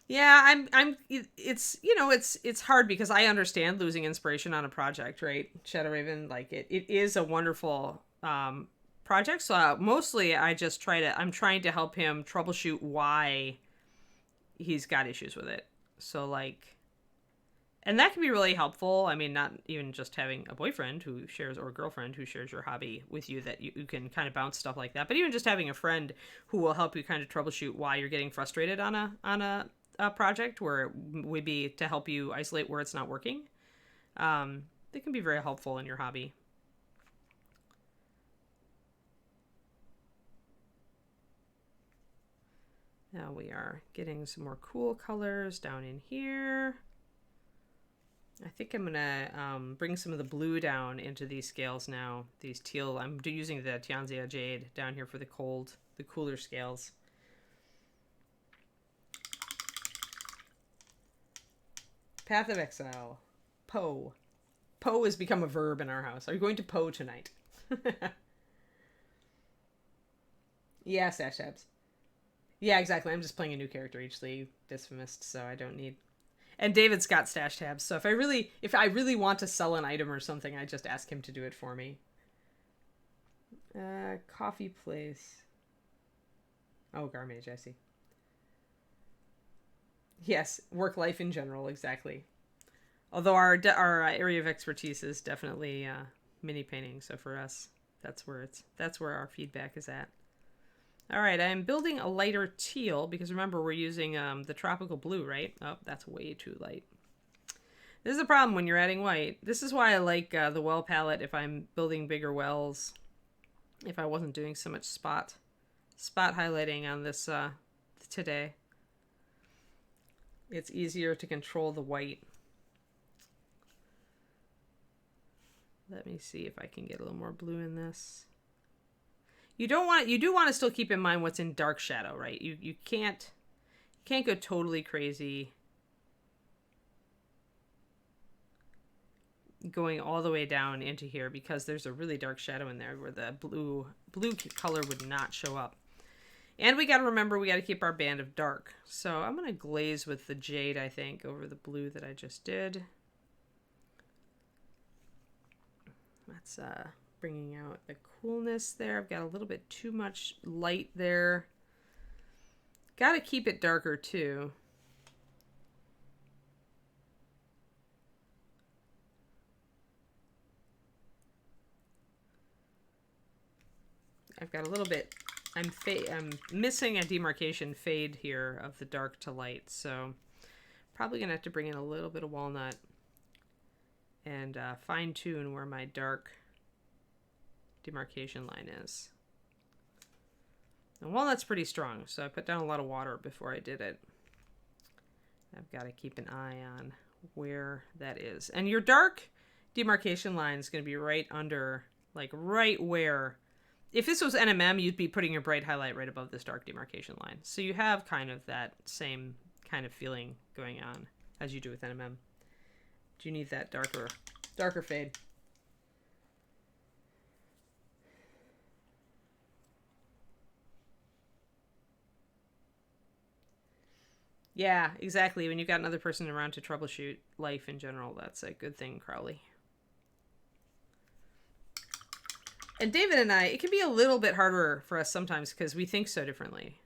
Yeah, it's hard because I understand losing inspiration on a project, right? Shadow Raven, like it is a wonderful project. So mostly I'm trying to help him troubleshoot why he's got issues with it. So like, and that can be really helpful. I mean, not even just having a boyfriend who shares or a girlfriend who shares your hobby with you, that you can kind of bounce stuff like that. But even just having a friend who will help you kind of troubleshoot why you're getting frustrated on a project, where it would be to help you isolate where it's not working. They can be very helpful in your hobby. Now we are getting some more cool colors down in here. I think I'm going to bring some of the blue down into these scales now. These teal, I'm using the Tianzia Jade down here for the cooler scales. Path of Exile. Poe. Poe has become a verb in our house. Are you going to Poe tonight? Yeah, Stash Tabs. Yeah, exactly. I'm just playing a new character each league, Dysphamist, so I don't need... And David's got stash tabs, so if I really want to sell an item or something, I just ask him to do it for me. Coffee place. Oh, Garmage, I see. Yes, work life in general, exactly. Although our area of expertise is definitely mini painting, so for us, that's where our feedback is at. All right, I'm building a lighter teal because remember we're using the tropical blue, right? Oh, that's way too light. This is a problem when you're adding white. This is why I like the well palette if I'm building bigger wells. If I wasn't doing so much spot highlighting on this today, it's easier to control the white. Let me see if I can get a little more blue in this. You do want to still keep in mind what's in dark shadow, right? You can't go totally crazy going all the way down into here, because there's a really dark shadow in there where the blue color would not show up. And we got to remember we got to keep our band of dark. So I'm going to glaze with the jade, I think, over the blue that I just did. That's bringing out the coolness there. I've got a little bit too much light there. Got to keep it darker too. I've got a little bit, I'm missing a demarcation fade here of the dark to light, so probably gonna have to bring in a little bit of walnut and fine tune where my dark demarcation line is. And walnut's pretty strong, so I put down a lot of water before I did it. I've got to keep an eye on where that is. And your dark demarcation line is going to be right under, like right where, if this was NMM, you'd be putting your bright highlight right above this dark demarcation line. So you have kind of that same kind of feeling going on as you do with NMM. Do you need that darker fade? Yeah, exactly. When you've got another person around to troubleshoot life in general, that's a good thing, Crowley. And David and I, it can be a little bit harder for us sometimes because we think so differently,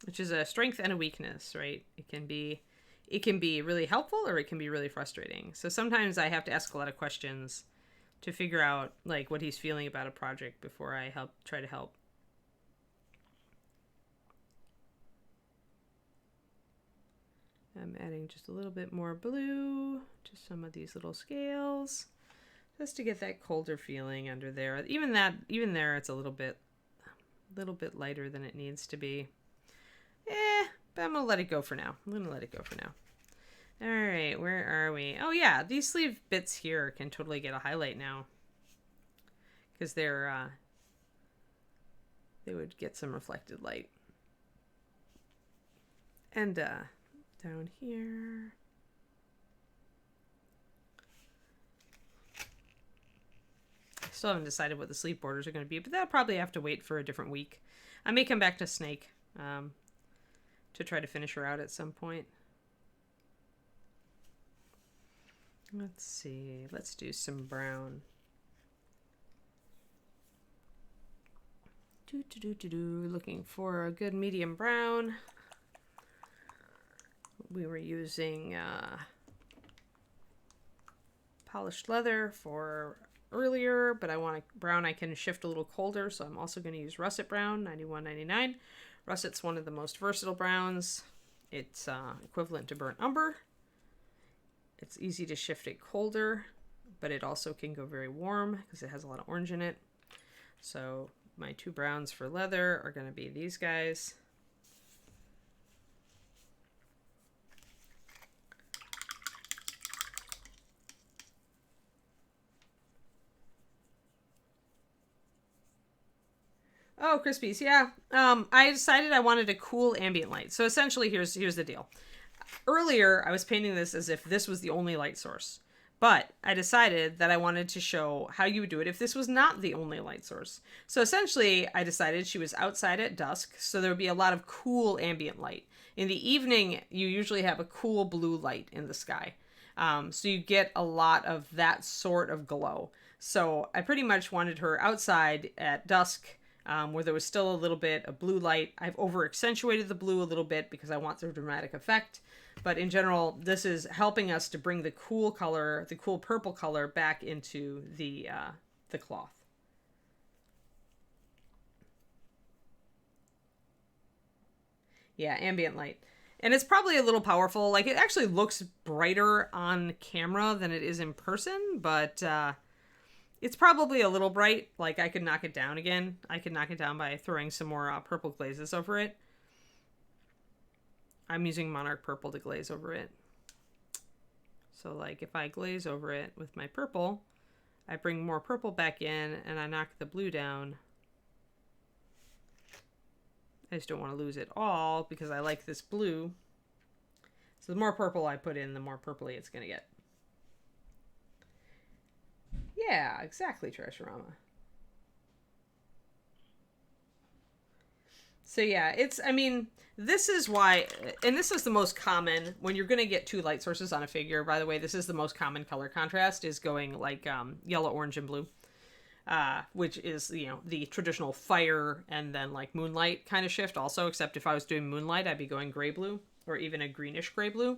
which is a strength and a weakness, right? It can be really helpful or it can be really frustrating. So sometimes I have to ask a lot of questions to figure out like what he's feeling about a project before I try to help. I'm adding just a little bit more blue to some of these little scales, just to get that colder feeling under there. Even there, it's a little bit lighter than it needs to be. But I'm gonna let it go for now. All right, where are we? Oh yeah, these sleeve bits here can totally get a highlight now, because they would get some reflected light. And down here. I still haven't decided what the sleeve borders are going to be, but that'll probably have to wait for a different week. I may come back to Snake to try to finish her out at some point. Let's see. Let's do some brown. Looking for a good medium brown. We were using polished leather for earlier, but I want a brown I can shift a little colder, so I'm also going to use russet brown, 91.99. Russet's one of the most versatile browns. It's equivalent to burnt umber. It's easy to shift it colder, but it also can go very warm because it has a lot of orange in it. So my two browns for leather are going to be these guys. Oh, Crispies, yeah. I decided I wanted a cool ambient light. So essentially, here's the deal. Earlier, I was painting this as if this was the only light source. But I decided that I wanted to show how you would do it if this was not the only light source. So essentially, I decided she was outside at dusk, so there would be a lot of cool ambient light. In the evening, you usually have a cool blue light in the sky. So you get a lot of that sort of glow. So I pretty much wanted her outside at dusk, where there was still a little bit of blue light. I've over accentuated the blue a little bit because I want the dramatic effect. But in general, this is helping us to bring the cool color, the cool purple color, back into the cloth. Yeah, ambient light. And it's probably a little powerful. Like, it actually looks brighter on camera than it is in person, but it's probably a little bright. Like, I could knock it down again. I could knock it down by throwing some more purple glazes over it. I'm using Monarch Purple to glaze over it. So, like, if I glaze over it with my purple, I bring more purple back in, and I knock the blue down. I just don't want to lose it all, because I like this blue. So the more purple I put in, the more purpley it's going to get. Yeah, exactly, Trashorama. So yeah, this is why, and this is the most common, when you're going to get two light sources on a figure, by the way, this is the most common color contrast, is going like yellow, orange, and blue, which is, the traditional fire and then like moonlight kind of shift also, except if I was doing moonlight, I'd be going gray-blue, or even a greenish gray-blue,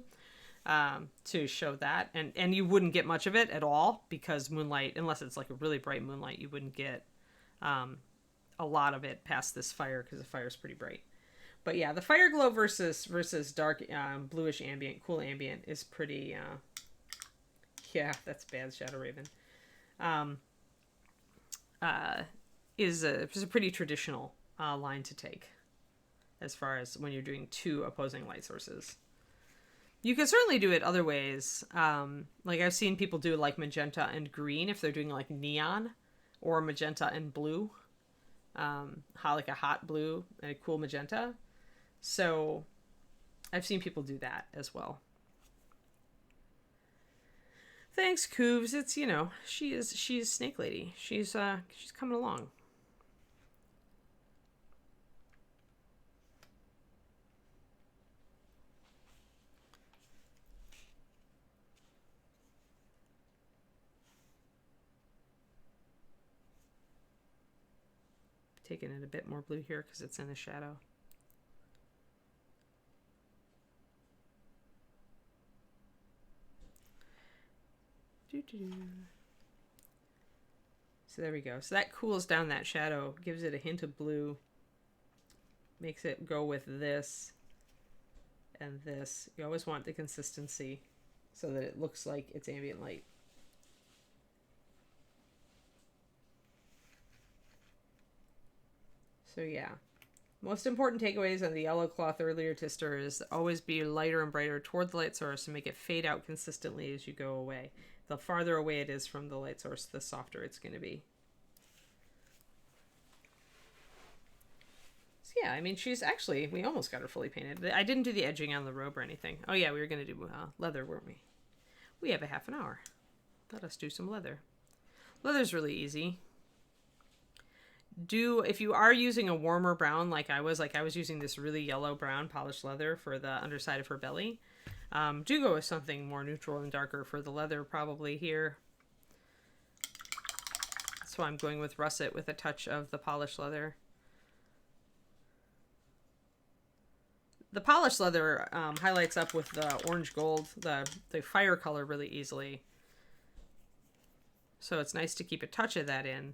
to show that, and you wouldn't get much of it at all, because moonlight, unless it's like a really bright moonlight, you wouldn't get a lot of it past this fire, because the fire is pretty bright. But yeah, the fire glow versus dark bluish ambient, cool ambient is pretty, yeah, that's bad, Shadow Raven. Is a pretty traditional line to take as far as when you're doing two opposing light sources. You can certainly do it other ways. Like I've seen people do like magenta and green if they're doing like neon, or magenta and blue. Like a hot blue and a cool magenta. So I've seen people do that as well. Thanks, Cooves. It's, you know, she's Snake Lady. She's coming along. Taking it a bit more blue here because it's in the shadow. So there we go. So that cools down that shadow, gives it a hint of blue, makes it go with this and this. You always want the consistency so that it looks like it's ambient light. So yeah, most important takeaways on the yellow cloth earlier to stir is always be lighter and brighter toward the light source and make it fade out consistently as you go away. The farther away it is from the light source, the softer it's going to be. So yeah, I mean, she's actually, we almost got her fully painted. I didn't do the edging on the robe or anything. Oh yeah, we were going to do leather, weren't we? We have a half an hour. Let us do some leather. Leather's really easy. If you are using a warmer brown like I was using this really yellow brown polished leather for the underside of her belly, do go with something more neutral and darker for the leather probably here. So I'm going with russet with a touch of the polished leather. The polished leather highlights up with the orange gold, the fire color really easily. So it's nice to keep a touch of that in.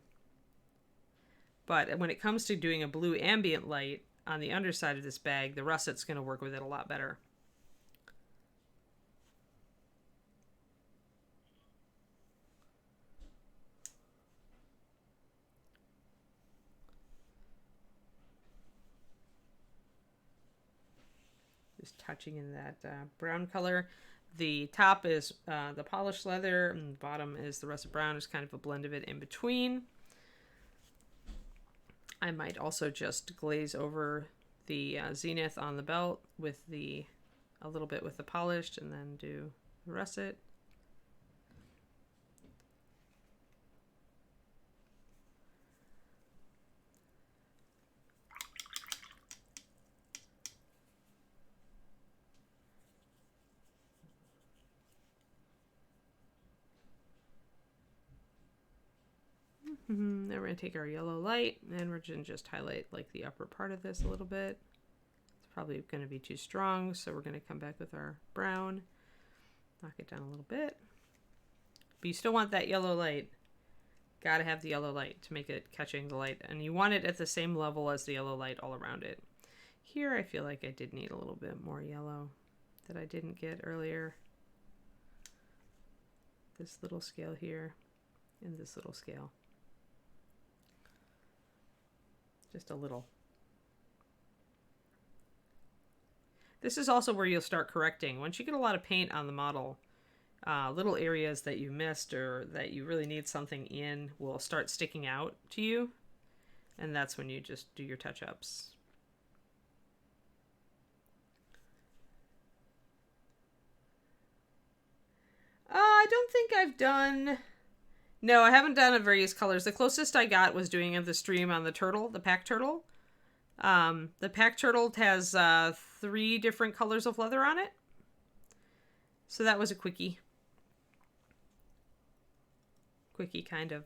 But when it comes to doing a blue ambient light on the underside of this bag, the russet's going to work with it a lot better. Just touching in that brown color. The top is the polished leather, and the bottom is the russet brown. It's kind of a blend of it in between. I might also just glaze over the zenith on the belt with a little bit with the polished, and then do the russet. Then we're going to take our yellow light and we're going to just highlight like the upper part of this a little bit. It's probably going to be too strong, so we're going to come back with our brown, knock it down a little bit. But you still want that yellow light. Got to have the yellow light to make it catching the light, and you want it at the same level as the yellow light all around it. Here I feel like I did need a little bit more yellow that I didn't get earlier. This little scale here and this little scale. Just a little. This is also where you'll start correcting. Once you get a lot of paint on the model, little areas that you missed or that you really need something in will start sticking out to you. And that's when you just do your touch-ups. I don't think I've done... No, I haven't done various colors. The closest I got was doing of the stream on the turtle, the pack turtle. The pack turtle has 3 different colors of leather on it. So that was a quickie. Quickie kind of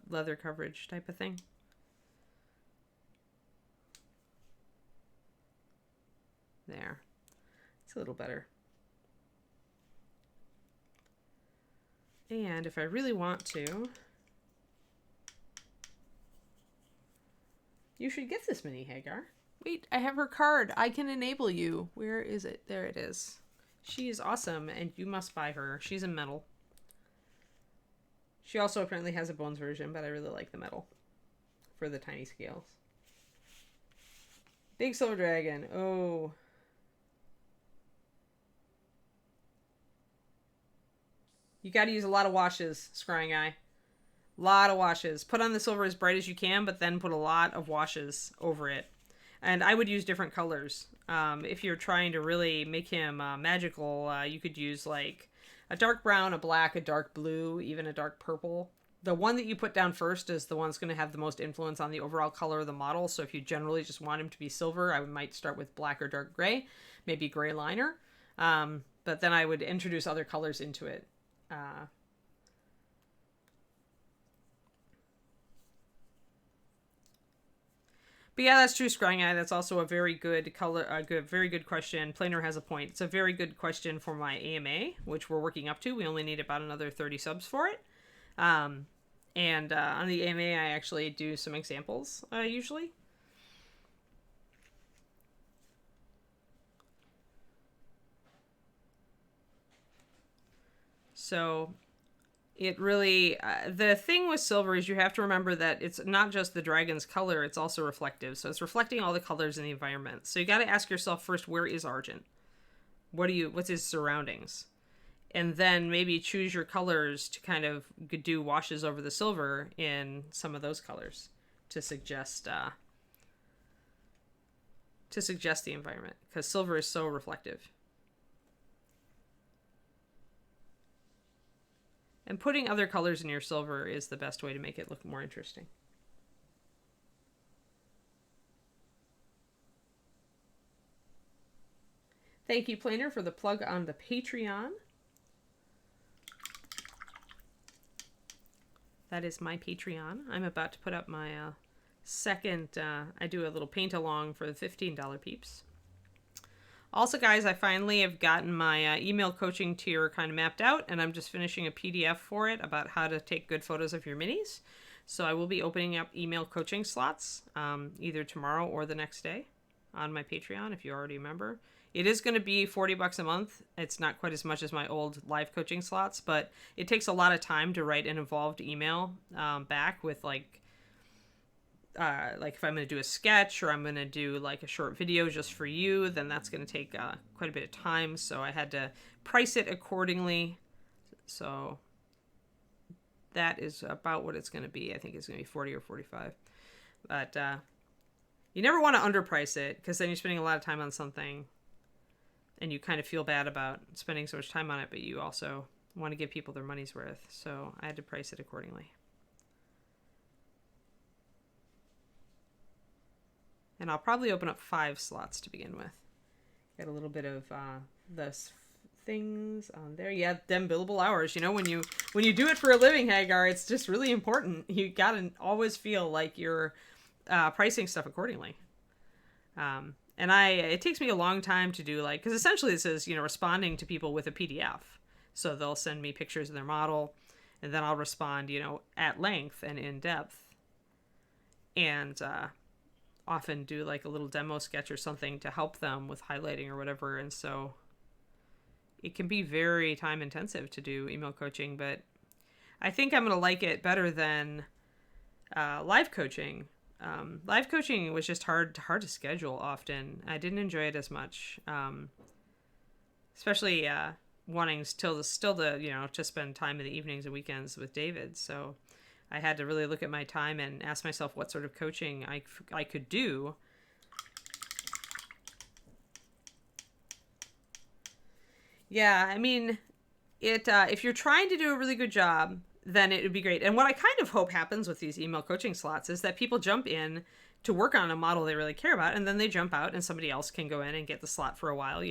leather coverage type of thing. There. It's a little better. And if I really want to, you should get this mini Hagar. Wait, I have her card. I can enable you. Where is it? There it is. She is awesome, and you must buy her. She's in metal. She also apparently has a bones version, but I really like the metal for the tiny scales. Big Silver Dragon. Oh. You got to use a lot of washes, scrying eye. A lot of washes. Put on the silver as bright as you can, but then put a lot of washes over it. And I would use different colors. If you're trying to really make him magical, you could use like a dark brown, a black, a dark blue, even a dark purple. The one that you put down first is the one that's going to have the most influence on the overall color of the model. So if you generally just want him to be silver, I might start with black or dark gray, maybe gray liner. But then I would introduce other colors into it. But yeah, that's true, Scrying Eye. That's also a very good very good question. Planer has a point. It's a very good question for my AMA, which we're working up to. We only need about another 30 subs for it. And on the AMA, I actually do some examples, usually. So it really, the thing with silver is you have to remember that it's not just the dragon's color, it's also reflective. So it's reflecting all the colors in the environment. So you got to ask yourself first, where is Argent? What's his surroundings? And then maybe choose your colors to kind of do washes over the silver in some of those colors to suggest the environment, because silver is so reflective. And putting other colors in your silver is the best way to make it look more interesting. Thank you, Planer, for the plug on the Patreon. That is my Patreon. I'm about to put up my second, I do a little paint along for the $15 peeps. Also, guys, I finally have gotten my email coaching tier kind of mapped out, and I'm just finishing a PDF for it about how to take good photos of your minis. So I will be opening up email coaching slots either tomorrow or the next day on my Patreon, if you're already a member. It is going to be $40 a month. It's not quite as much as my old live coaching slots, but it takes a lot of time to write an involved email back with like if I'm going to do a sketch or I'm going to do like a short video just for you, then that's going to take quite a bit of time. So I had to price it accordingly. So that is about what it's going to be. I think it's going to be 40 or 45. But you never want to underprice it, because then you're spending a lot of time on something and you kind of feel bad about spending so much time on it, but you also want to give people their money's worth. So I had to price it accordingly. And I'll probably open up 5 slots to begin with. Got a little bit of the things on there. Yeah, them billable hours. You know, when you do it for a living, Hagar, it's just really important. You gotta always feel like you're pricing stuff accordingly. And it takes me a long time to do, like, because essentially this is, responding to people with a PDF. So they'll send me pictures of their model, and then I'll respond, at length and in depth. And often do like a little demo sketch or something to help them with highlighting or whatever. And so it can be very time intensive to do email coaching, but I think I'm going to like it better than live coaching. Live coaching was just hard to schedule often. I didn't enjoy it as much, especially wanting still to spend time in the evenings and weekends with David. So I had to really look at my time and ask myself what sort of coaching I could do. Yeah, I mean, if you're trying to do a really good job, then it would be great. And what I kind of hope happens with these email coaching slots is that people jump in to work on a model they really care about, and then they jump out and somebody else can go in and get the slot for a while,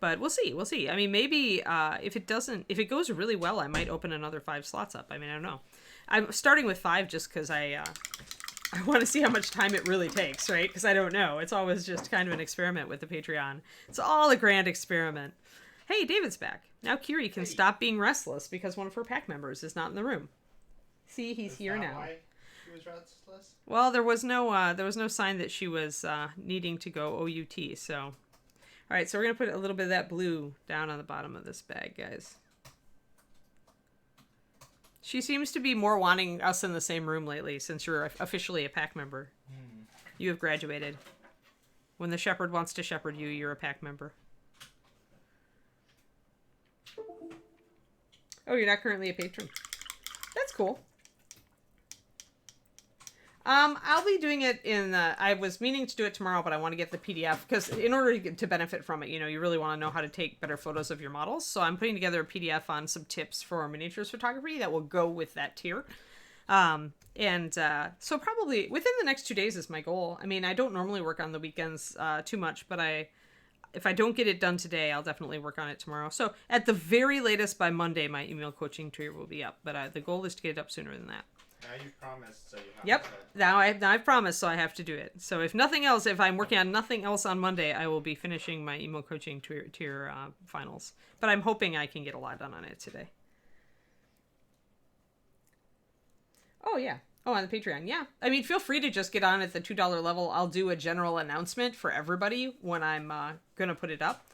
But we'll see. I mean, maybe if it goes really well, I might open another 5 slots up. I mean, I don't know. I'm starting with 5 just because I want to see how much time it really takes, right? Because I don't know. It's always just kind of an experiment with the Patreon. It's all a grand experiment. Hey, David's back. Now Kiri can stop being restless because one of her pack members is not in the room. See, he's here now. Why she was restless? Well, there was no sign that she was needing to go OUT, so... All right, so we're going to put a little bit of that blue down on the bottom of this bag, guys. She seems to be more wanting us in the same room lately since you're officially a pack member. You have graduated. When the shepherd wants to shepherd you, you're a pack member. Oh, you're not currently a patron. That's cool. I'll be doing it in I was meaning to do it tomorrow, but I want to get the PDF because in order to benefit from it, you really want to know how to take better photos of your models. So I'm putting together a PDF on some tips for miniatures photography that will go with that tier. So probably within the next 2 days is my goal. I mean, I don't normally work on the weekends too much, but if I don't get it done today, I'll definitely work on it tomorrow. So at the very latest by Monday, my email coaching tier will be up. But the goal is to get it up sooner than that. Now you promised, so you have Yep. to... Now I've promised, so I have to do it. So if nothing else, if I'm working on nothing else on Monday, I will be finishing my email coaching tier finals. But I'm hoping I can get a lot done on it today. Oh, yeah. Oh, on the Patreon. Yeah. I mean, feel free to just get on at the $2 level. I'll do a general announcement for everybody when I'm going to put it up,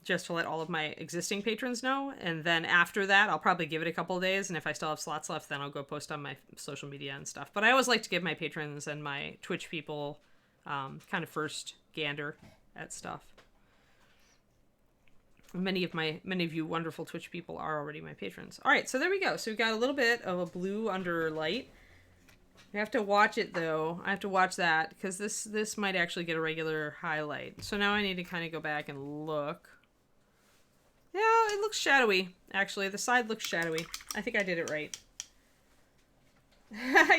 just to let all of my existing patrons know. And then after that, I'll probably give it a couple of days. And if I still have slots left, then I'll go post on my social media and stuff. But I always like to give my patrons and my Twitch people kind of first gander at stuff. Many of you wonderful Twitch people are already my patrons. All right, so there we go. So we got a little bit of a blue under light. I have to watch it though. I have to watch that because this might actually get a regular highlight. So now I need to kind of go back and look. Yeah, it looks shadowy. Actually, the side looks shadowy. I think I did it right.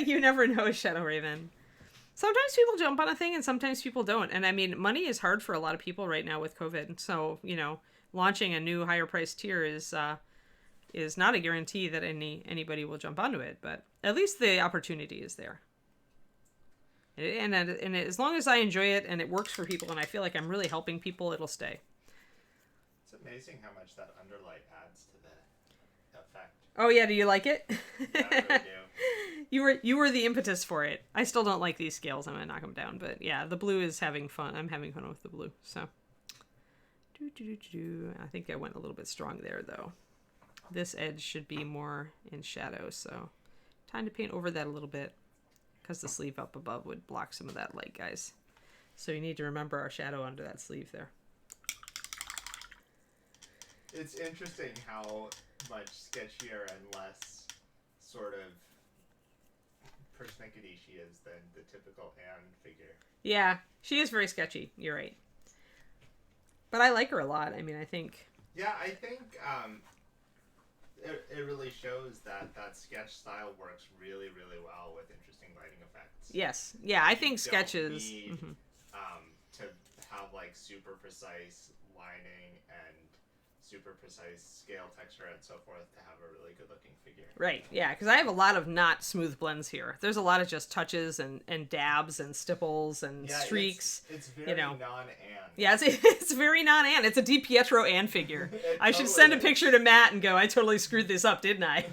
You never know, Shadow Raven. Sometimes people jump on a thing and sometimes people don't. And I mean, money is hard for a lot of people right now with COVID. So, launching a new higher price tier is not a guarantee that anybody will jump onto it, but at least the opportunity is there. And as long as I enjoy it and it works for people and I feel like I'm really helping people, it'll stay. It's amazing how much that underlight adds to the effect. Oh yeah, do you like it? Yeah, I really do. You were the impetus for it. I still don't like these scales. I'm gonna knock them down, but yeah, the blue is having fun. I'm having fun with the blue. So, I think I went a little bit strong there though. This edge should be more in shadow, so time to paint over that a little bit because the sleeve up above would block some of that light, guys. So you need to remember our shadow under that sleeve there. It's interesting how much sketchier and less sort of persnickety she is than the typical Anne figure. Yeah, she is very sketchy. You're right. But I like her a lot. I mean, I think... Yeah, I think it really shows that sketch style works really, really well with interesting lighting effects. Yes. Yeah, I think sketches... Need, to have, like, super precise lining and super precise scale texture and so forth to have a really good looking figure. Right, yeah, because I have a lot of not smooth blends here. There's a lot of just touches and dabs and stipples and streaks. It's very non-Anne. Yeah, it's very non-Anne. It's a DiPietro Anne figure. I should send a picture to Matt and go, I totally screwed this up, didn't I?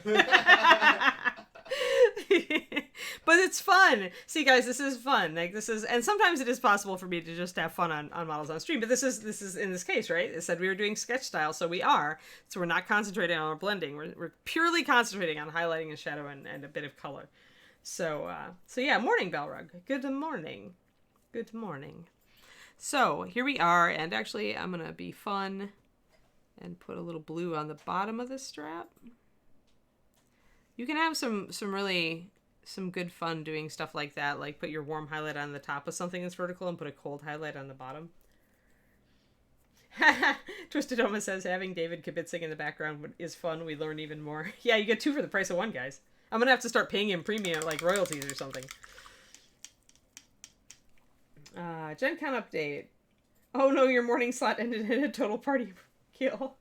But it's fun. See, guys, this is fun. Like and sometimes it is possible for me to just have fun on models on stream. But this is in this case, right? It said we were doing sketch style, so we are. So we're not concentrating on our blending. We're purely concentrating on highlighting and shadow and a bit of color. So yeah, morning, Balrug. Good morning. Good morning. So here we are, and actually I'm gonna be fun and put a little blue on the bottom of this strap. You can have some good fun doing stuff like that, like put your warm highlight on the top of something that's vertical and put a cold highlight on the bottom. Twisted Oma says having David kibitzing in the background is fun. We learn even more. Yeah, you get 2 for the price of 1, guys. I'm gonna have to start paying him premium, like royalties or something. Gen Con update. Oh no, your morning slot ended in a total party kill.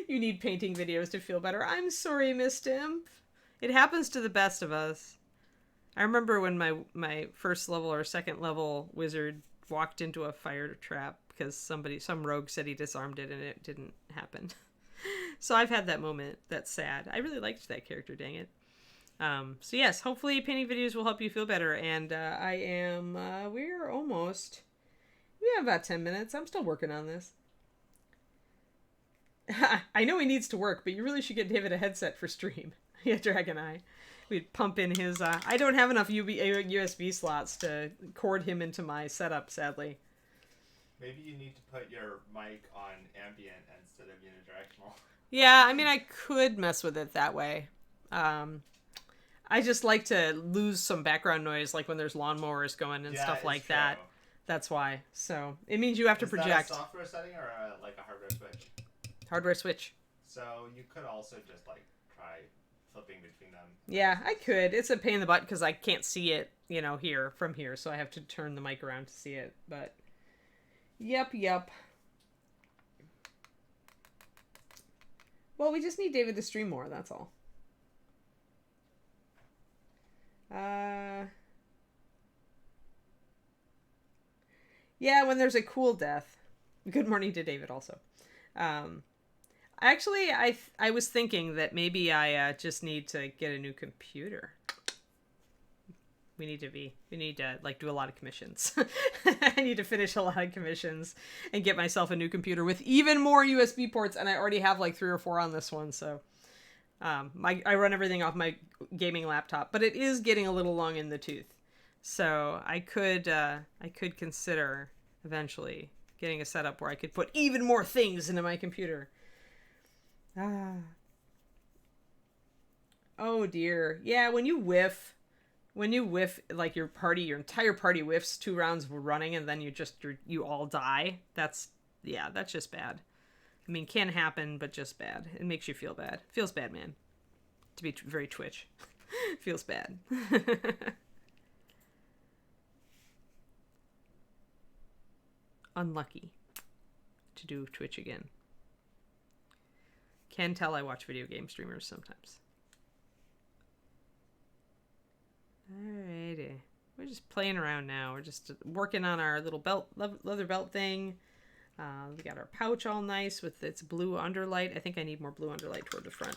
You need painting videos to feel better. I'm sorry, Miss Timp. It happens to the best of us. I remember when my first level or second level wizard walked into a fire trap because some rogue said he disarmed it and it didn't happen. So I've had that moment. That's sad. I really liked that character, dang it. So yes, hopefully painting videos will help you feel better. And we have about 10 minutes. I'm still working on this. I know he needs to work, but you really should get David a headset for stream. Yeah, Dragon Eye. We'd pump in his... I don't have enough USB slots to cord him into my setup, sadly. Maybe you need to put your mic on ambient instead of unidirectional. Yeah, I mean, I could mess with it that way. I just like to lose some background noise, like when there's lawnmowers going and Yeah, stuff it's like true. that. That's why. So it means you have to Is that a project. software setting or like a hardware switch? Hardware switch. So you could also just like try flipping between them. Yeah, I could. It's a pain in the butt because I can't see it, here from here, so I have to turn the mic around to see it. But, yep. Well, we just need David to stream more, that's all. Yeah, when there's a cool death. Good morning to David also. Actually, I was thinking that maybe I just need to get a new computer. We need to like do a lot of commissions. I need to finish a lot of commissions and get myself a new computer with even more USB ports, and I already have like 3 or 4 on this one, so I run everything off my gaming laptop, but it is getting a little long in the tooth. So I could consider eventually getting a setup where I could put even more things into my computer. Oh dear. Yeah, when you whiff like your entire party whiffs 2 rounds of running and then you all die. That's just bad. I mean, can happen, but just bad. It makes you feel bad. Feels bad, man. To be very Twitch. Feels bad. Unlucky to do Twitch again. Can tell I watch video game streamers sometimes. Alrighty. We're just playing around now. We're just working on our little leather belt thing. We got our pouch all nice with its blue underlight. I think I need more blue underlight toward the front.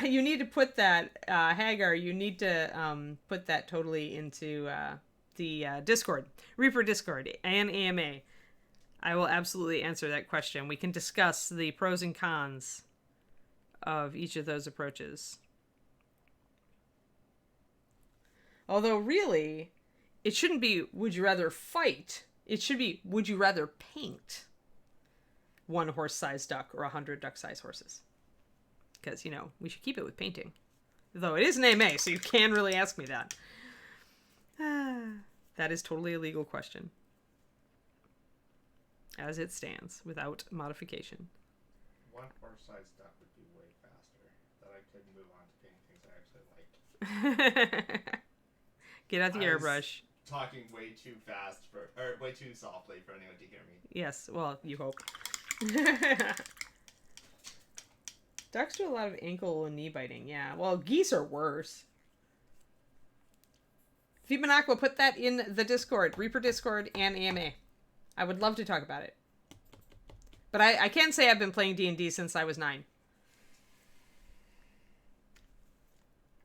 You need to put that, Hagar, you need to put that totally into the Discord. Reaper Discord and AMA. I will absolutely answer that question. We can discuss the pros and cons of each of those approaches. Although really, it shouldn't be would you rather fight. It should be would you rather paint 1 horse-sized duck or 100 duck-sized horses. Because, we should keep it with painting. Though it is an AMA, so you can really ask me that. That is totally a legal question. As it stands, without modification. 1 horse-sized duck would be way faster. That I could move on to painting things I actually like. Get out the airbrush. Talking way too fast or way too softly for anyone to hear me. Yes, well, you hope. Ducks do a lot of ankle and knee biting, yeah. Well, geese are worse. Fibanakwa, put that in the Discord. Reaper Discord and AMA. I would love to talk about it. But I can say I've been playing D&D since I was 9.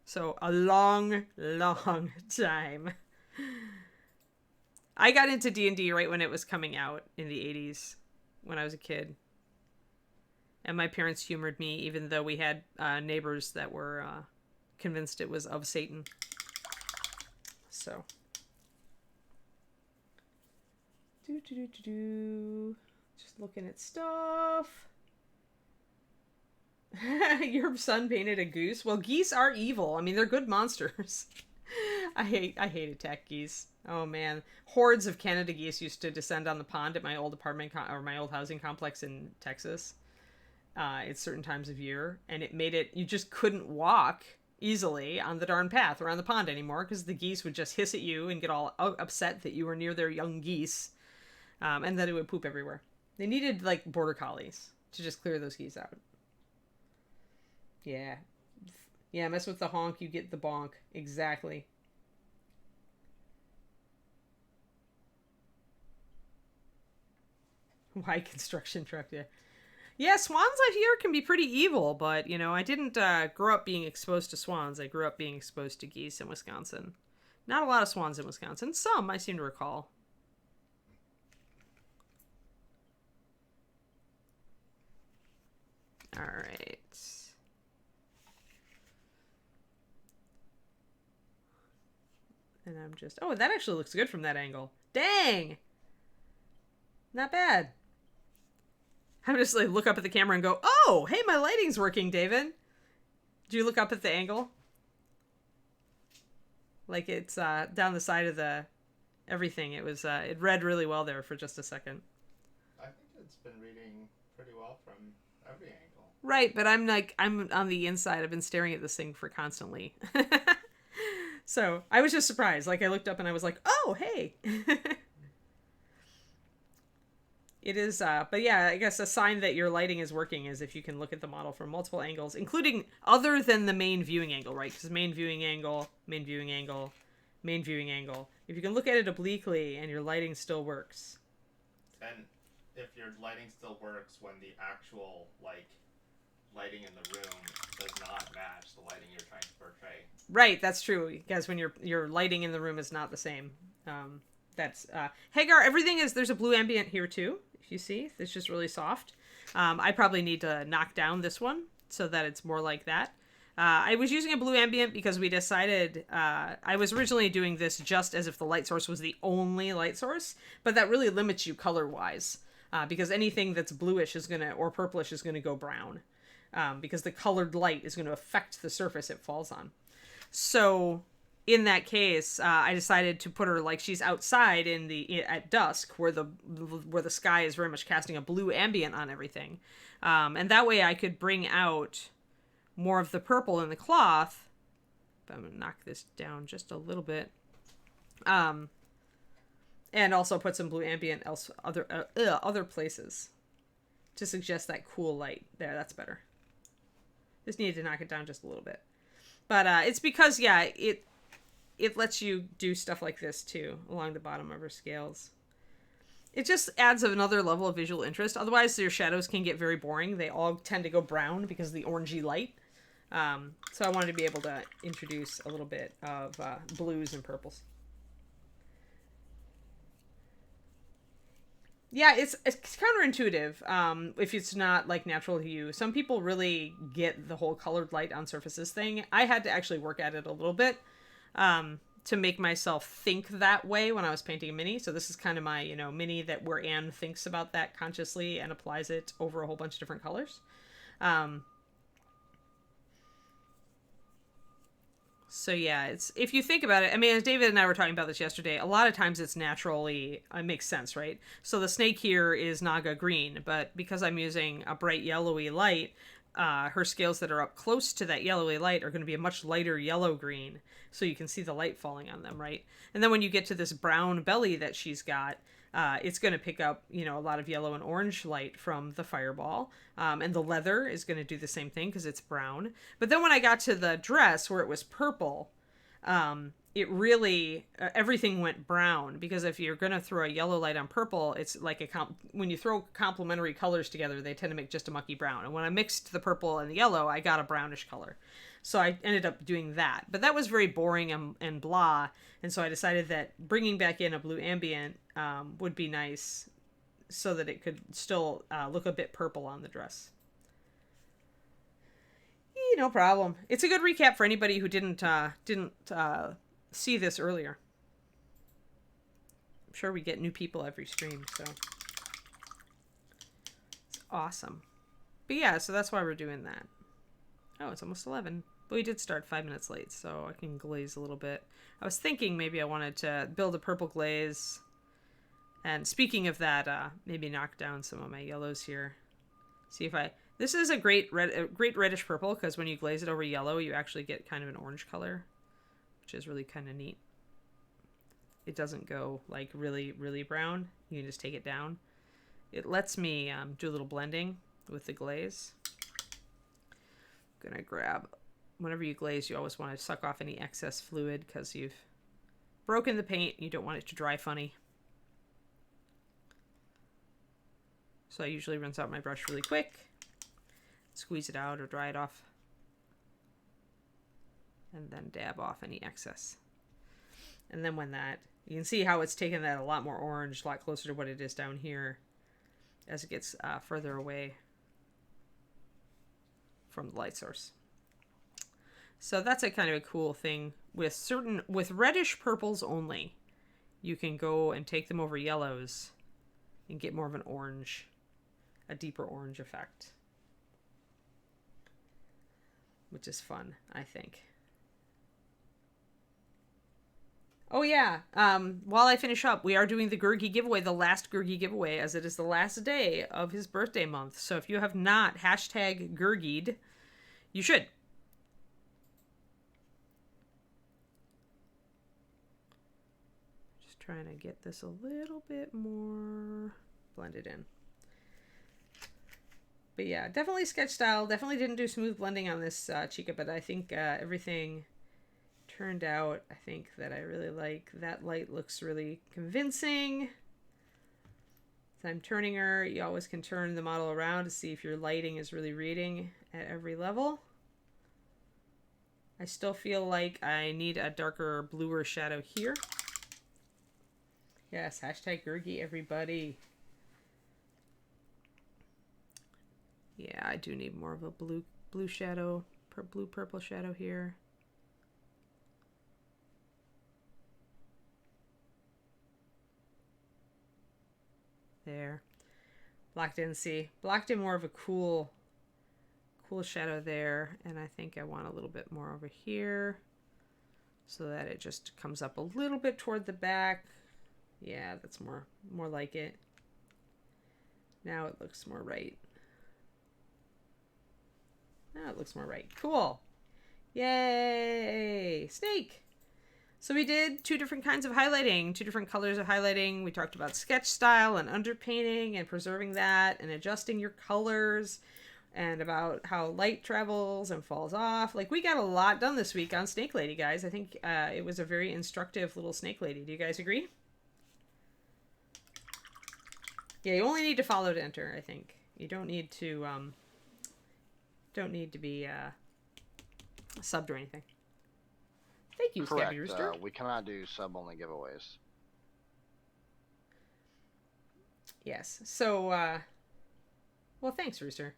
So, a long, long time. I got into D&D right when it was coming out in the 80s, when I was a kid. And my parents humored me, even though we had neighbors that were convinced it was of Satan. So. Just looking at stuff. Your son painted a goose. Well, geese are evil. I mean, they're good monsters. I hate attack geese. Oh man, hordes of Canada geese used to descend on the pond at my old apartment or my old housing complex in Texas. At certain times of year, and it made it you just couldn't walk easily on the darn path around the pond anymore because the geese would just hiss at you and get all upset that you were near their young geese, and then it would poop everywhere. They needed like border collies to just clear those geese out. Yeah, mess with the honk, you get the bonk. Exactly. Why construction truck? Yeah, swans I hear can be pretty evil, but, I didn't grow up being exposed to swans. I grew up being exposed to geese in Wisconsin. Not a lot of swans in Wisconsin. Some, I seem to recall. All right. And I'm just... Oh, that actually looks good from that angle. Dang! Not bad. I'm just like look up at the camera and go, oh, hey, my lighting's working, David. Did you look up at the angle? Like it's down the side of the everything. It was it read really well there for just a second. I think it's been reading pretty well from every angle. Right, but I'm on the inside. I've been staring at this thing for constantly. So I was just surprised. Like I looked up and I was like, oh, hey. It is, but yeah, I guess a sign that your lighting is working is if you can look at the model from multiple angles, including other than the main viewing angle, right? Because main viewing angle, main viewing angle, main viewing angle. If you can look at it obliquely and your lighting still works. And if your lighting still works when the actual, like, lighting in the room does not match the lighting you're trying to portray. Right, that's true. Because when your lighting in the room is not the same. That's, Hagar, everything is, there's a blue ambient here too. You see, it's just really soft. I probably need to knock down this one so that it's more like that. I was using a blue ambient because we decided I was originally doing this just as if the light source was the only light source, but that really limits you color wise because anything that's bluish is gonna or purplish is gonna go brown because the colored light is going to affect the surface it falls on. So in that case, I decided to put her like she's outside at dusk, where the sky is very much casting a blue ambient on everything, and that way I could bring out more of the purple in the cloth. But I'm gonna knock this down just a little bit, and also put some blue ambient other places to suggest that cool light. There, that's better. Just needed to knock it down just a little bit, but it's because it lets you do stuff like this too along the bottom of her scales. It just adds another level of visual interest. Otherwise, your shadows can get very boring. They all tend to go brown because of the orangey light. So I wanted to be able to introduce a little bit of blues and purples. Yeah, it's counterintuitive if it's not like natural to you. Some people really get the whole colored light on surfaces thing. I had to actually work at it a little bit. To make myself think that way when I was painting a mini. So this is kind of my, mini where Anne thinks about that consciously and applies it over a whole bunch of different colors. So yeah, if you think about it, I mean, as David and I were talking about this yesterday, a lot of times it's naturally, it makes sense, right? So the snake here is Naga green, but because I'm using a bright yellowy light, her scales that are up close to that yellowy light are going to be a much lighter yellow-green, so you can see the light falling on them, right? And then when you get to this brown belly that she's got, it's going to pick up, a lot of yellow and orange light from the fireball, and the leather is going to do the same thing because it's brown. But then when I got to the dress where it was purple, it really everything went brown, because if you're going to throw a yellow light on purple, it's like when you throw complementary colors together, they tend to make just a mucky brown. And when I mixed the purple and the yellow, I got a brownish color. So I ended up doing that, but that was very boring and blah. And so I decided that bringing back in a blue ambient would be nice, so that it could still look a bit purple on the dress. No problem. It's a good recap for anybody who didn't see this earlier. I'm sure we get new people every stream, so it's awesome. But yeah, so that's why we're doing that. Oh, it's almost 11. But we did start 5 minutes late, so I can glaze a little bit. I was thinking maybe I wanted to build a purple glaze. And speaking of that, maybe knock down some of my yellows here. See if this is a great reddish purple, because when you glaze it over yellow, you actually get kind of an orange color, which is really kind of neat. It doesn't go like really, really brown. You can just take it down. It lets me do a little blending with the glaze. I'm gonna grab, whenever you glaze, you always want to suck off any excess fluid, because you've broken the paint. You don't want it to dry funny. So I usually rinse out my brush really quick, squeeze it out or dry it off, and then dab off any excess. And then you can see how it's taken that a lot more orange, a lot closer to what it is down here as it gets further away from the light source. So that's a kind of a cool thing with reddish purples only. You can go and take them over yellows and get more of an orange, a deeper orange effect, which is fun, I think. Oh yeah, while I finish up, we are doing the Gurgi giveaway, the last Gurgi giveaway, as it is the last day of his birthday month. So if you have not hashtag Gurgied, you should. Just trying to get this a little bit more blended in. But yeah, definitely sketch style. Definitely didn't do smooth blending on this Chica, but I think everything turned out. I think that I really like. That light looks really convincing. As I'm turning her, you always can turn the model around to see if your lighting is really reading at every level. I still feel like I need a darker, bluer shadow here. Yes, hashtag Gurgi, everybody. Yeah, I do need more of a blue shadow, blue-purple shadow here. There. Blocked in, see. Blocked in more of a cool shadow there. And I think I want a little bit more over here so that it just comes up a little bit toward the back. Yeah, that's more like it. Now it looks more right. Now it looks more right. Cool. Yay! Snake! So we did 2 different kinds of highlighting, 2 different colors of highlighting. We talked about sketch style and underpainting and preserving that and adjusting your colors and about how light travels and falls off. Like, we got a lot done this week on Snake Lady, guys. I think it was a very instructive little Snake Lady. Do you guys agree? Yeah, you only need to follow to enter, I think. You don't need to be subbed or anything. Thank you, Correct. Scabby Rooster. We cannot do sub-only giveaways. Yes. So, well, thanks, Rooster.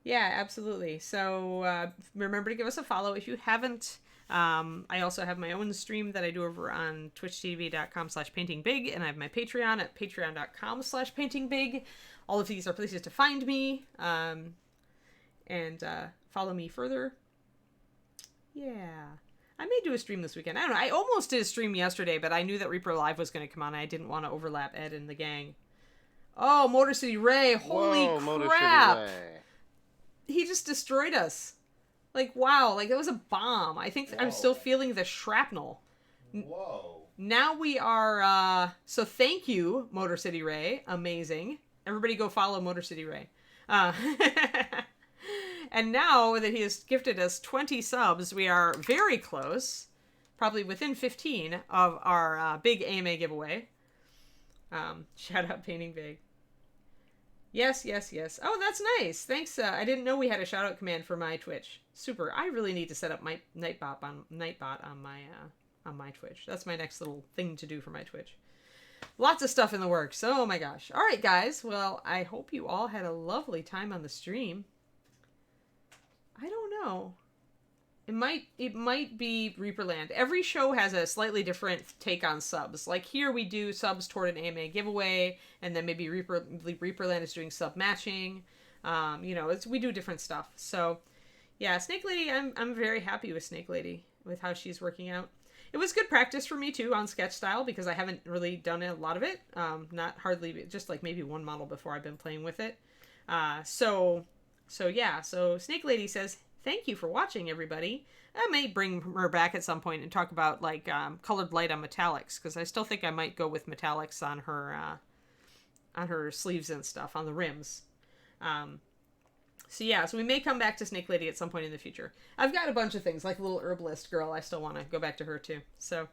Yeah, absolutely. So, remember to give us a follow if you haven't. I also have my own stream that I do over on twitchtv.com/paintingbig, and I have my Patreon at patreon.com/paintingbig. All of these are places to find me, and follow me further. Yeah. I may do a stream this weekend. I don't know. I almost did a stream yesterday, but I knew that Reaper Live was going to come on. And I didn't want to overlap Ed and the gang. Oh, Motor City Ray. Holy Whoa, crap. Motor City Ray. He just destroyed us. Like, wow. Like, that was a bomb. I think I'm still feeling the shrapnel. Whoa. Now we are, so thank you, Motor City Ray. Amazing. Everybody go follow Motor City Ray. And now that he has gifted us 20 subs, we are very close, probably within 15 of our big AMA giveaway. Shout out Painting Big. Yes. Oh, that's nice. Thanks. I didn't know we had a shout out command for my Twitch. Super. I really need to set up my Nightbot on my Twitch. That's my next little thing to do for my Twitch. Lots of stuff in the works. Oh my gosh. All right, guys. Well, I hope you all had a lovely time on the stream. I don't know. It might be Reaperland. Every show has a slightly different take on subs. Like here we do subs toward an AMA giveaway, and then maybe Reaperland is doing sub matching. You know, we do different stuff. So yeah, Snake Lady, I'm very happy with Snake Lady, with how she's working out. It was good practice for me too on sketch style because I haven't really done a lot of it. Not hardly, just like maybe one model before I've been playing with it. So yeah, so Snake Lady says, thank you for watching, everybody. I may bring her back at some point and talk about like colored light on metallics, because I still think I might go with metallics on her sleeves and stuff, on the rims. So yeah, so we may come back to Snake Lady at some point in the future. I've got a bunch of things, like Little Herbalist Girl, I still want to go back to her too. So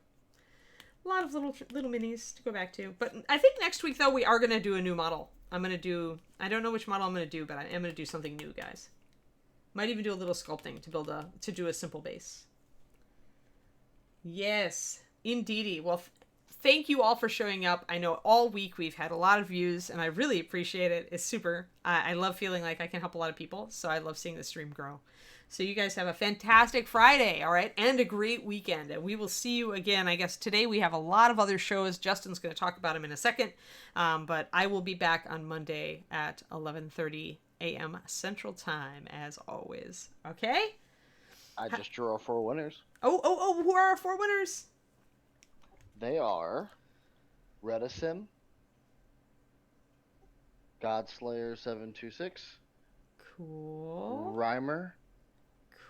a lot of little minis to go back to. But I think next week, though, we are going to do a new model. I don't know which model I'm going to do, but I am going to do something new, guys. Might even do a little sculpting to do a simple base. Yes, indeedy. Well, thank you all for showing up. I know all week we've had a lot of views, and I really appreciate it. It's super. I love feeling like I can help a lot of people, so I love seeing the stream grow. So you guys have a fantastic Friday, all right, and a great weekend. And we will see you again. I guess today we have a lot of other shows. Justin's going to talk about them in a second, but I will be back on Monday at 11:30 a.m. Central Time, as always. Okay? I just drew our 4 winners. Oh! Who are our 4 winners? They are Reticim, Godslayer726, Cool. Rhymer,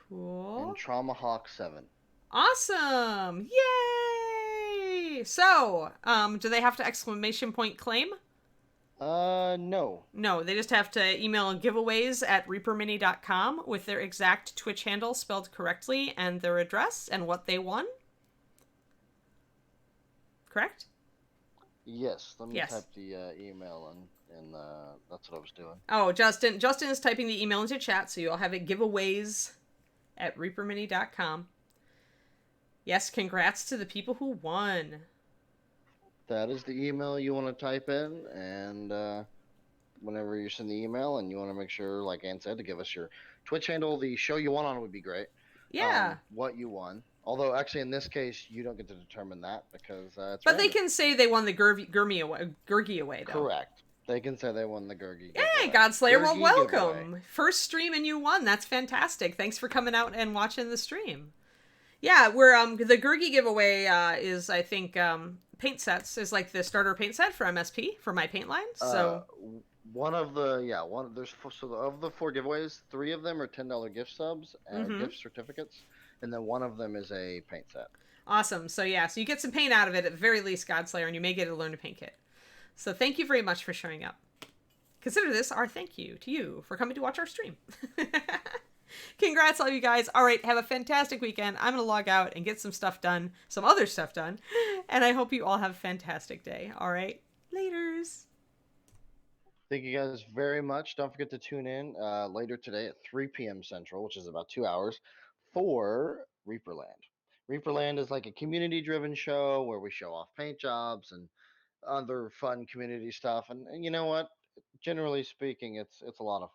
Cool. and Traumahawk7. Awesome! Yay! So, do they have to exclamation point claim? No. No, they just have to email giveaways at reapermini.com with their exact Twitch handle spelled correctly and their address and what they won. Correct? Yes. Let me Yes. type the email and that's what I was doing. Oh, Justin is typing the email into chat, so you'll have it giveaways at reapermini.com. Yes, congrats to the people who won. That is the email you want to type in, and whenever you send the email and you want to make sure, like Ann said, to give us your Twitch handle, the show you won on would be great. Yeah. What you won. Although, actually, in this case, you don't get to determine that because it's But random. they can say they won the Gurgi away, though. Correct. They can say they won the Gurgi. Hey, Godslayer, well, Gurgi welcome. giveaway. First stream and you won. That's fantastic. Thanks for coming out and watching the stream. Yeah, we're the Gurgi giveaway is, I think, paint sets is like the starter paint set for MSP for my paint line. So one of the of the 4 giveaways, 3 of them are $10 gift subs and gift certificates, and then one of them is a paint set. Awesome. So yeah, so you get some paint out of it at the very least, Godslayer, and you may get a learn to paint kit. So thank you very much for showing up. Consider this our thank you to you for coming to watch our stream. Congrats, all you guys. All right, have a fantastic weekend. I'm going to log out and get some stuff done, some other stuff done, and I hope you all have a fantastic day. All right, laters. Thank you guys very much. Don't forget to tune in later today at 3 p.m. Central, which is about 2 hours, for Reaperland. Reaperland is like a community-driven show where we show off paint jobs and other fun community stuff. And you know what? Generally speaking, it's a lot of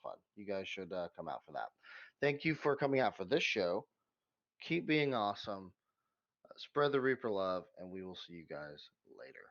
fun. You guys should come out for that. Thank you for coming out for this show. Keep being awesome. Spread the Reaper love, and we will see you guys later.